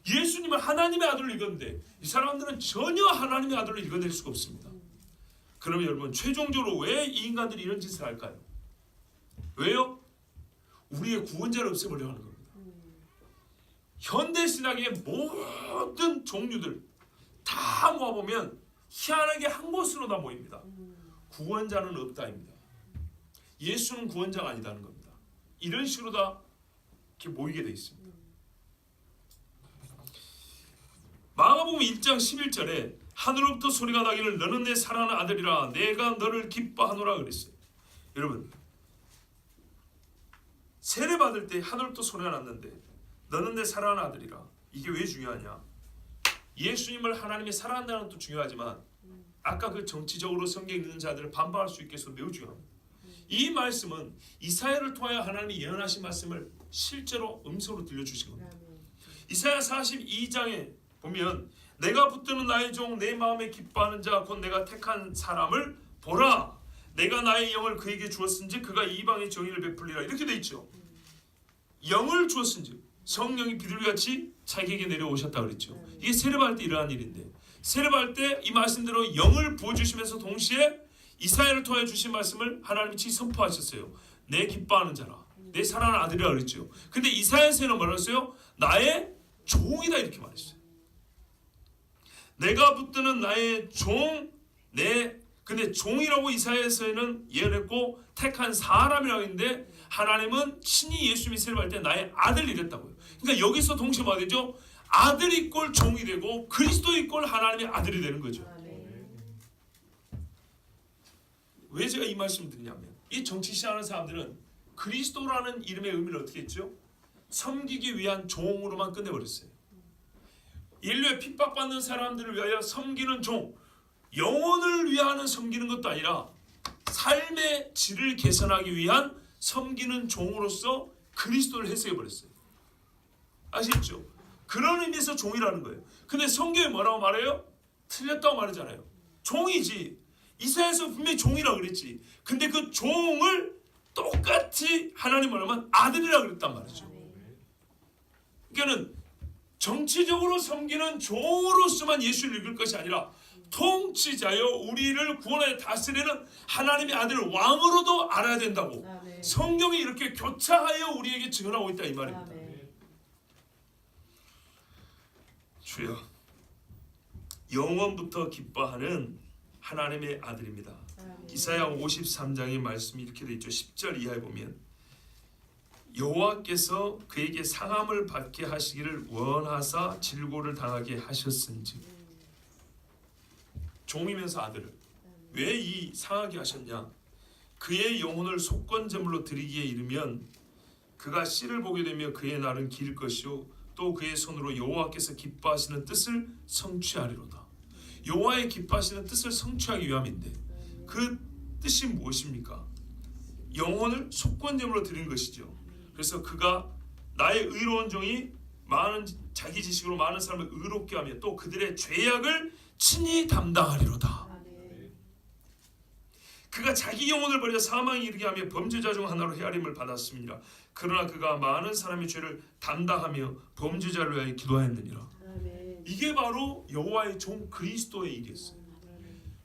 A: 예수님은 하나님의 아들로 읽었는데 이 사람들은 전혀 하나님의 아들로 읽어낼 수가 없습니다. 그러면 여러분 최종적으로 왜 이 인간들이 이런 짓을 할까요? 왜요? 우리의 구원자를 없애버려 하는 겁니다. 현대신학의 모든 종류들 다 모아보면 희한하게 한 곳으로 다 모입니다. 구원자는 없다입니다. 예수는 구원자가 아니다는 겁니다. 이런 식으로 다 이렇게 모이게 돼 있습니다. 마가복음 1장 11절에 하늘로부터 소리가 나기를 너는 내 사랑하는 아들이라 내가 너를 기뻐하노라 그랬어요. 여러분 세례 받을 때 하늘로부터 소리가 났는데 너는 내 사랑하는 아들이라 이게 왜 중요하냐? 예수님을 하나님이 사랑한다는 것도 중요하지만 아까 그 정치적으로 성경 읽는 자들을 반박할 수 있게 해서 매우 중요합니다. 이 말씀은 이사야를 통하여 하나님이 예언하신 말씀을 실제로 음성으로 들려주신 겁니다. 이사야 42장에 보면 내가 붙드는 나의 종 내 마음에 기뻐하는 자 곧 내가 택한 사람을 보라 내가 나의 영을 그에게 주었은지 그가 이방의 정의를 베풀리라 이렇게 돼 있죠. 영을 주었은지 성령이 비둘기같이 자기에게 내려오셨다 그랬죠. 이게 세례받을 때 일어난 일인데 세례받을 때 이 말씀대로 영을 부어주시면서 동시에 이사야를 통해 주신 말씀을 하나님이 선포하셨어요. 내 기뻐하는 자라 내 사랑하는 아들이라 그랬죠. 근데 이사야서는 뭐라고 했어요? 나의 종이다 이렇게 말했어요. 내가 붙드는 나의 종 근데 종이라고 이사야서에는 예언했고 택한 사람이라고 했는데 하나님은 친히 예수님이 세례받을 때 나의 아들 이랬다고요. 그러니까 여기서 동시에 뭐가 되죠? 아들이 이꼴 종이 되고 그리스도 이꼴 하나님의 아들이 되는 거죠. 왜 제가 이 말씀을 드리냐면 이 정치 시작하는 사람들은 그리스도라는 이름의 의미를 어떻게 했죠? 섬기기 위한 종으로만 끝내버렸어요. 인류에 핍박받는 사람들을 위하여 섬기는 종, 영혼을 위하여 섬기는 것도 아니라 삶의 질을 개선하기 위한 섬기는 종으로서 그리스도를 해석해버렸어요. 아시겠죠? 그런 의미에서 종이라는 거예요. 근데 성경에 뭐라고 말해요? 틀렸다고 말하잖아요. 종이지. 이사야에서 분명히 종이라고 그랬지. 근데 그 종을 똑같이 하나님 말하면 아들이라고 그랬단 말이죠. 그러니까는 정치적으로 섬기는 종으로서만 예수를 읽을 것이 아니라 통치자여 우리를 구원하여 다스리는 하나님의 아들 왕으로도 알아야 된다고 성경이 이렇게 교차하여 우리에게 증언하고 있다 이 말입니다. 주여 영원부터 기뻐하는 하나님의 아들입니다. 이사야 53장의 말씀이 이렇게 되어 있죠. 10절 이하에 보면 여호와께서 그에게 상함을 받게 하시기를 원하사 질고를 당하게 하셨은지. 종이면서 아들을 왜 이 상하게 하셨냐? 그의 영혼을 속건제물로 드리기에 이르면 그가 씨를 보게 되며 그의 날은 길 것이요 또 그의 손으로 여호와께서 기뻐하시는 뜻을 성취하리로다. 여호와의 기뻐하시는 뜻을 성취하기 위함인데 그 뜻이 무엇입니까? 영혼을 속건제물로 드린 것이죠. 그래서 그가 나의 의로운 종이 많은 자기 지식으로 많은 사람을 의롭게 하며 또 그들의 죄악을 친히 담당하리로다. 그가 자기 영혼을 버려 사망에 이르게 하며 범죄자 중 하나로 헤아림을 받았습니다. 그러나 그가 많은 사람의 죄를 담당하며 범죄자를 위하여 기도하였느니라. 이게 바로 여호와의 종 그리스도의 일이었어요.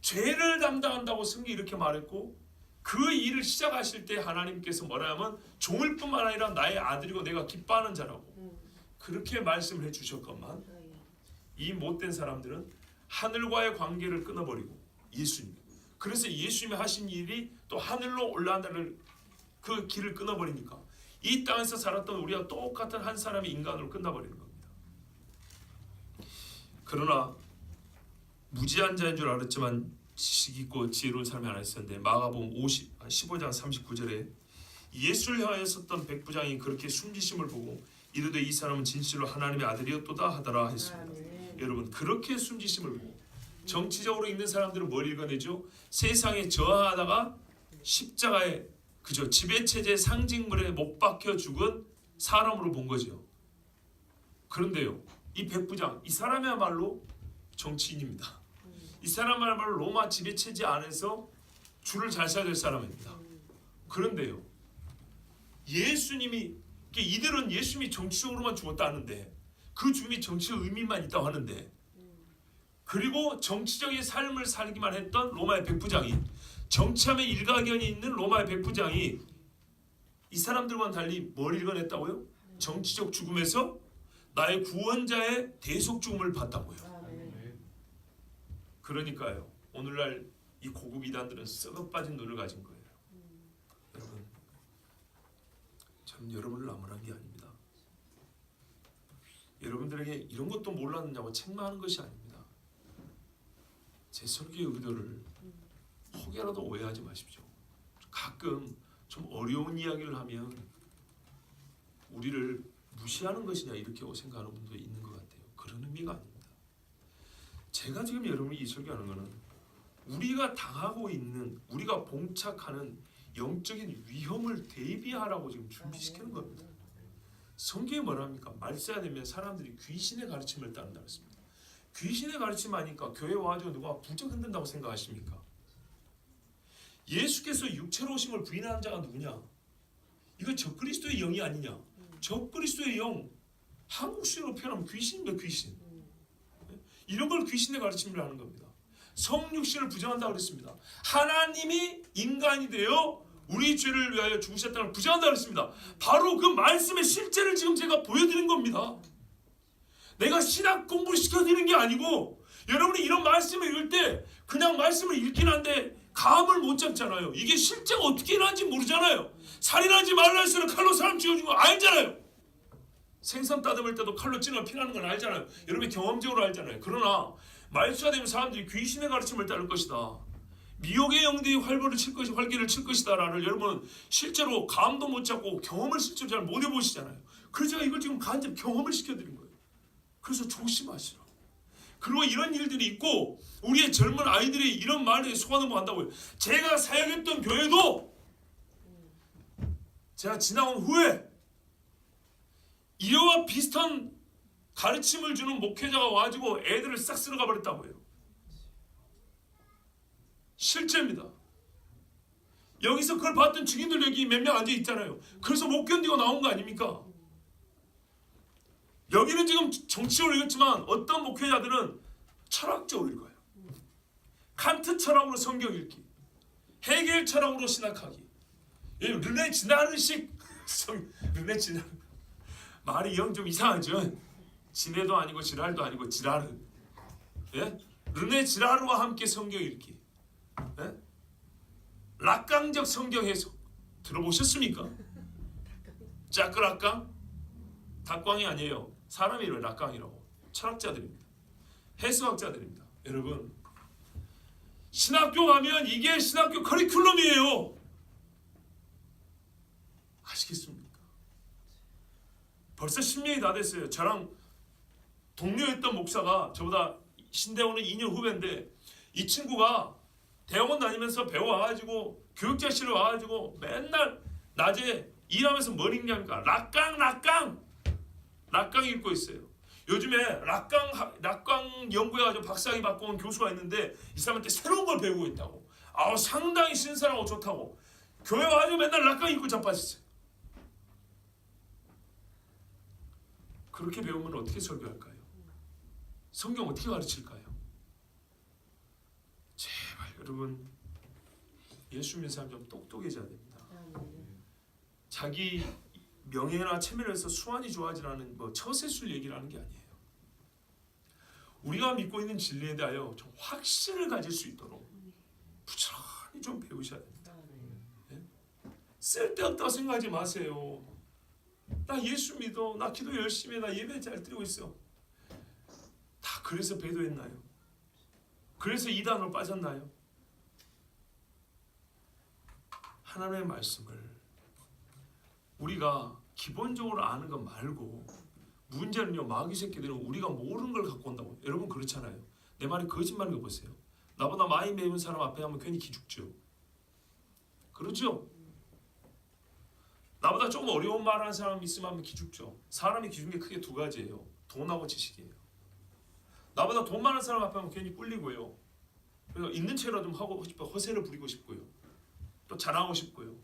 A: 죄를 담당한다고 성경이 이렇게 말했고 그 일을 시작하실 때 하나님께서 뭐라 하면 종일 뿐만 아니라 나의 아들이고 내가 기뻐하는 자라고 그렇게 말씀을 해주셨건만 이 못된 사람들은 하늘과의 관계를 끊어버리고 예수님, 그래서 예수님이 하신 일이 또 하늘로 올라간다는 그 길을 끊어버리니까 이 땅에서 살았던 우리와 똑같은 한 사람의 인간으로 끝나버리는 겁니다. 그러나 무지한 자인 줄 알았지만 지식 있고 지혜로운 사람이 하나 있었는데 마가복음 15장 39절에 예수를 향하여 섰던 백부장이 그렇게 숨지심을 보고 이르되 이 사람은 진실로 하나님의 아들이었도다 하더라 했습니다. 여러분 그렇게 숨지심을 보고 정치적으로 있는 사람들은 뭘 읽어내죠? 세상에 저하하다가 십자가에 그저 지배체제 상징물에 못 박혀 죽은 사람으로 본 거죠. 그런데요, 이 백부장, 이 사람이야말로 정치인입니다. 이 사람이야말로 로마 지배체제 안에서 줄을 잘 서야 될 사람입니다. 그런데요, 예수님이 이들은 예수님이 정치적으로만 죽었다는데 그 죽음이 정치적 의미만 있다고 하는데 그리고 정치적인 삶을 살기만 했던 로마의 백부장이 정치함에 일가견이 있는 로마의 백부장이 이 사람들과는 달리 뭘 읽어냈다고요? 정치적 죽음에서 나의 구원자의 대속 죽음을 봤다고요. 그러니까요 오늘날 이 고급 이단들은 썩어 빠진 눈을 가진 거예요. 여러분 저는 여러분을 나무란 게 아닙니다. 여러분들에게 이런 것도 몰랐느냐고 책망하는 것이 아닙니다. 제 설교의 의도를 혹여라도 오해하지 마십시오. 가끔 좀 어려운 이야기를 하면 우리를 무시하는 것이냐 이렇게 생각하는 분도 있는 것 같아요. 그런 의미가 아닙니다. 제가 지금 여러분이 이 설교하는 것은 우리가 당하고 있는 우리가 봉착하는 영적인 위험을 대비하라고 지금 준비시키는 겁니다. 성경이 뭐랍니까? 말세가 되면 사람들이 귀신의 가르침을 따른다고 했습니다. 귀신의 가르침 하니까 교회 와가지고 누가 부쩍 흔든다고 생각하십니까? 예수께서 육체로 오신 걸 부인하는 자가 누구냐? 이거 적그리스도의 영이 아니냐? 적그리스도의 영, 한국식으로 표현하면 귀신입니다. 귀신. 이런 걸 귀신의 가르침이라 하는 겁니다. 성육신을 부정한다고 그랬습니다. 하나님이 인간이 되어 우리 죄를 위하여 죽으셨다는 걸 부정한다고 그랬습니다. 바로 그 말씀의 실제를 지금 제가 보여드린 겁니다. 내가 신학 공부를 시켜드리는 게 아니고 여러분이 이런 말씀을 읽을 때 그냥 말씀을 읽긴 한데 감을 못 잡잖아요. 이게 실제가 어떻게 일어나는지 모르잖아요. 살인하지 말라 했으면 칼로 사람 쥐어준 거 알잖아요. 생선 따듬을 때도 칼로 찌르면 피나는 건 알잖아요. 여러분이 경험적으로 알잖아요. 그러나 말수가 되면 사람들이 귀신의 가르침을 따를 것이다. 미혹의 영들이 활기를 칠 것이다 라는 여러분은 실제로 감도 못 잡고 경험을 실제로 잘 못 해보시잖아요. 그래서 제가 이걸 지금 간접 경험을 시켜드린 거예요. 그래서 조심하시라. 그리고 이런 일들이 있고 우리의 젊은 아이들이 이런 말에 속아 넘어간다고요. 제가 사역했던 교회도 제가 지나온 후에 이와 비슷한 가르침을 주는 목회자가 와가지고 애들을 싹 쓸어가 버렸다고요. 실제입니다. 여기서 그걸 봤던 증인들 여기 몇 명 앉아 있잖아요. 그래서 못 견디고 나온 거 아닙니까? 여기는 지금 정치적으로 읽었지만 어떤 목회자들은 철학적으로 읽어요. 칸트 철학으로 성경 읽기, 헤겔 철학으로 신학하기, 르네 지나르식 르네 지나르 말이 영 좀 이상하죠. 지네도 아니고 지랄도 아니고 지라르. 예? 르네 지라르와 함께 성경 읽기. 예? 락강적 성경 해석 들어보셨습니까? 짜끄락강? 닭광이 아니에요. 사람 이름은 락강이라고. 철학자들입니다. 해수학자들입니다. 여러분, 신학교 가면 이게 신학교 커리큘럼이에요. 아시겠습니까? 벌써 10년이 다 됐어요. 저랑 동료였던 목사가 저보다 신대원은 2년 후배인데 이 친구가 대학원 다니면서 배워와가지고 교육자실에 와가지고 맨날 낮에 일하면서 뭘 읽냐니까 락강 읽고 있어요. 요즘에 락강 연구해가지고 박사학위 받고 온 교수가 있는데 이 사람한테 새로운 걸 배우고 있다고. 상당히 신선하고 좋다고. 교회 와가지고 맨날 락강 읽고 자빠졌어요. 그렇게 배우면 어떻게 설교할까요? 성경 어떻게 가르칠까요? 제발 여러분, 예수 믿는 사람 좀 똑똑해져야 됩니다. 자기 명예나 체면을 해서 수완이 좋아지라는 처세술 얘기를 하는 게 아니에요. 우리가 믿고 있는 진리에 대하여 좀 확신을 가질 수 있도록 부지런히 좀 배우셔야 됩니다. 네? 쓸데없다고 생각하지 마세요. 나 예수 믿어, 나 기도 열심히 해, 나 예배 잘 드리고 있어. 다 그래서 배도했나요? 그래서 이단으로 빠졌나요? 하나님의 말씀을 우리가 기본적으로 아는 것 말고, 문제는요, 마귀 새끼들은 우리가 모르는 걸 갖고 온다고. 여러분 그렇잖아요. 내 말이 거짓말인 거 보세요. 나보다 많이 배운 사람 앞에 하면 괜히 기죽죠. 그렇죠? 나보다 조금 어려운 말 하는 사람 있으면 하면 기죽죠. 사람이 기죽는 게 크게 두 가지예요. 돈하고 지식이에요. 나보다 돈 많은 사람 앞에 하면 괜히 꿀리고요. 그래서 있는 체로 좀 하고 싶어, 허세를 부리고 싶고요. 또 자랑하고 싶고요.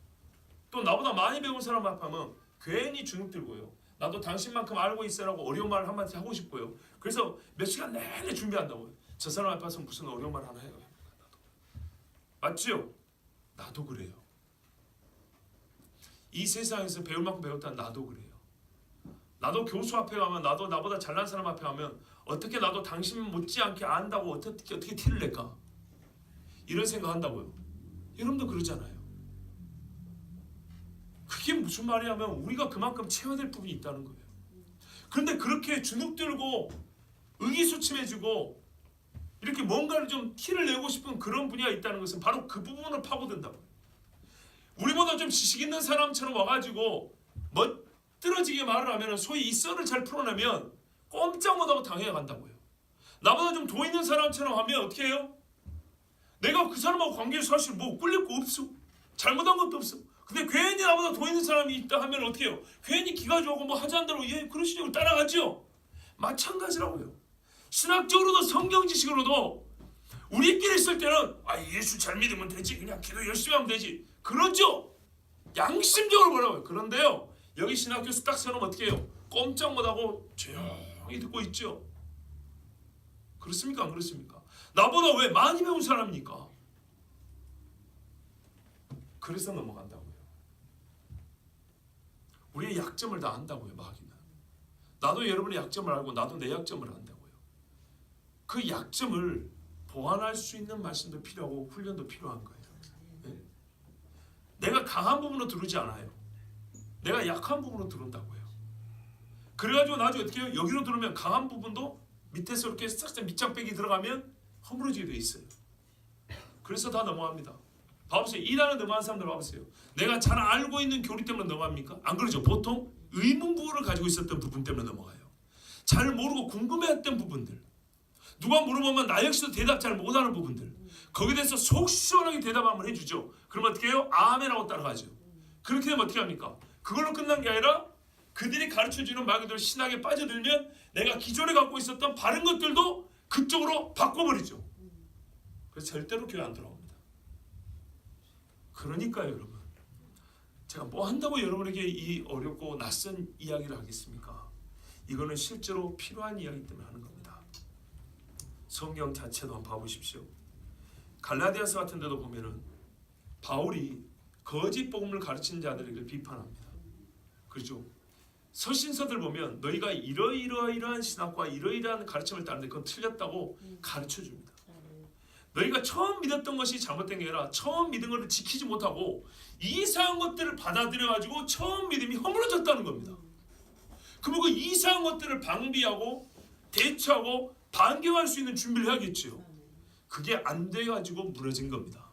A: 또 나보다 많이 배운 사람 앞에 하면 괜히 주눅 들고요. 나도 당신만큼 알고 있어라고 어려운 말을 한마디 하고 싶고요. 그래서 몇 시간 내내 준비한다고요. 저 사람 앞에 와서 무슨 어려운 말 하나 해요. 나도. 맞죠? 나도 그래요. 이 세상에서 배울 만큼 배웠다는 나도 그래요. 나도 교수 앞에 가면, 나도 나보다 잘난 사람 앞에 가면 어떻게 나도 당신 못지않게 안다고 어떻게 티를 낼까? 이런 생각한다고요. 여러분도 그러잖아요. 그게 무슨 말이냐면 우리가 그만큼 채워야 될 부분이 있다는 거예요. 그런데 그렇게 주눅들고 의기소침해지고 이렇게 뭔가를 좀 티를 내고 싶은 그런 분야가 있다는 것은 바로 그 부분을 파고든다고요. 우리보다 좀 지식 있는 사람처럼 와가지고 멋들어지게 말을 하면, 소위 이 썰을 잘 풀어내면 꼼짝 못하고 당해간다고요. 나보다 좀 돈 있는 사람처럼 하면 어떻게 해요? 내가 그 사람하고 관계에서 사실 뭐 꿀릴 거 없어. 잘못한 것도 없어. 근데 괜히 나보다 돈 있는 사람이 있다 하면 어떻게 해요? 괜히 기가 좋고 뭐 하자는 대로 그러시려고 따라가죠. 마찬가지라고요. 신학적으로도 성경 지식으로도 우리끼리 있을 때는 예수 잘 믿으면 되지, 그냥 기도 열심히 하면 되지, 그렇죠? 양심적으로 보라고요. 그런데요, 여기 신학교에서 딱 세우면 어떻게 해요? 꼼짝 못하고 조용히 듣고 있죠. 그렇습니까? 안 그렇습니까? 나보다 왜 많이 배운 사람이니까. 그래서 넘어간다고요. 우리의 약점을 다 안다고요. 마귀는. 나도 여러분의 약점을 알고 나도 내 약점을 안다고요. 그 약점을 보완할 수 있는 말씀도 필요하고 훈련도 필요한 거예요. 네? 내가 강한 부분으로 들으지 않아요. 내가 약한 부분으로 들은다고요. 그래가지고 나중에 어떻게 해요? 여기로 들으면 강한 부분도 밑에서 이렇게 싹싹 밑장빼기 들어가면 허물어지게 돼 있어요. 그래서 다 넘어갑니다. 봐보세요. 이단에 넘어간 사람들 봐보세요. 내가 잘 알고 있는 교리 때문에 넘어갑니까? 안 그러죠. 보통 의문부호를 가지고 있었던 부분 때문에 넘어가요. 잘 모르고 궁금해했던 부분들, 누가 물어보면 나 역시도 대답 잘 못하는 부분들, 거기에 대해서 속 시원하게 대답 한번 해주죠. 그러면 어떻게 해요? 아멘하고 따라가죠. 그렇게 되면 어떻게 합니까? 그걸로 끝난 게 아니라 그들이 가르쳐주는 마귀들 신학에 빠져들면 내가 기존에 갖고 있었던 바른 것들도 그쪽으로 바꿔버리죠. 그래서 절대로 교회 안 들어옵니다. 그러니까요, 여러분, 제가 뭐 한다고 여러분에게 이 어렵고 낯선 이야기를 하겠습니까? 이거는 실제로 필요한 이야기 때문에 하는 겁니다. 성경 자체도 한번 봐보십시오. 갈라디아서 같은 데도 보면은 바울이 거짓 복음을 가르치는 자들에게 비판합니다. 그렇죠? 서신서들 보면 너희가 이러이러한 신학과 이러이러한 가르침을 따르는데 그건 틀렸다고 가르쳐줍니다. 너희가 처음 믿었던 것이 잘못된 게 아니라 처음 믿은 것을 지키지 못하고 이상한 것들을 받아들여가지고 처음 믿음이 허물어졌다는 겁니다. 그러면 그 이상한 것들을 방비하고 대처하고 반경할 수 있는 준비를 해야겠죠. 그게 안 돼가지고 무너진 겁니다.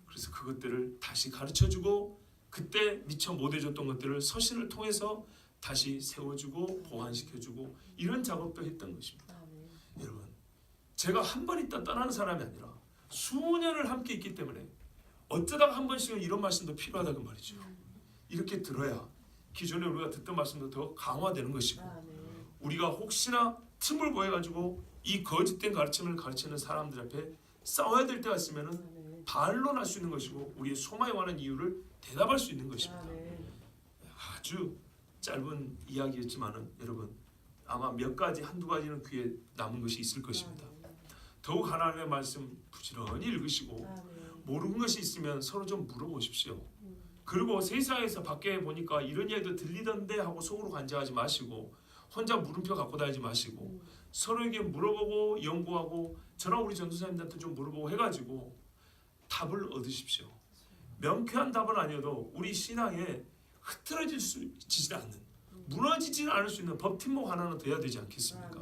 A: 그래서 그것들을 다시 가르쳐주고 그때 미처 못해줬던 것들을 서신을 통해서 다시 세워주고 보완시켜주고 이런 작업도 했던 것입니다. 여러분, 제가 한 번 있다 떠나는 사람이 아니라 수년을 함께 있기 때문에 어쩌다가 한 번씩은 이런 말씀도 필요하다고 말이죠. 이렇게 들어야 기존에 우리가 듣던 말씀도 더 강화되는 것이고 우리가 혹시나 틈을 보여가지고 이 거짓된 가르침을 가르치는 사람들 앞에 싸워야 될 때가 있으면은 반론할 수 있는 것이고 우리의 소망에 관한 이유를 대답할 수 있는 것입니다. 아주 짧은 이야기였지만은 여러분 아마 몇 가지 한두 가지는 귀에 남은 것이 있을 것입니다. 더욱 하나님의 말씀 부지런히 읽으시고 모르는 것이 있으면 서로 좀 물어보십시오. 그리고 세상에서 밖에 보니까 이런 이야기도 들리던데 하고 속으로 간증하지 마시고 혼자 물음표 갖고 다니지 마시고 서로에게 물어보고 연구하고 저랑 우리 전도사님들한테 좀 물어보고 해가지고 답을 얻으십시오. 명쾌한 답은 아니어도 우리 신앙에 흐트러지지 않는 무너지지 않을 수 있는 버팀목 하나는 돼야 되지 않겠습니까?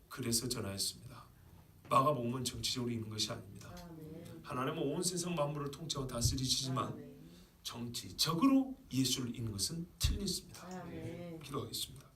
A: 그래서 전하였습니다. 마가복음은 정치적으로 있는 것이 아닙니다. 하나님은 온 세상 만물을 통치하고 다스리시지만 정치적으로 예수를 읽는 것은 틀렸습니다. 기도하겠습니다.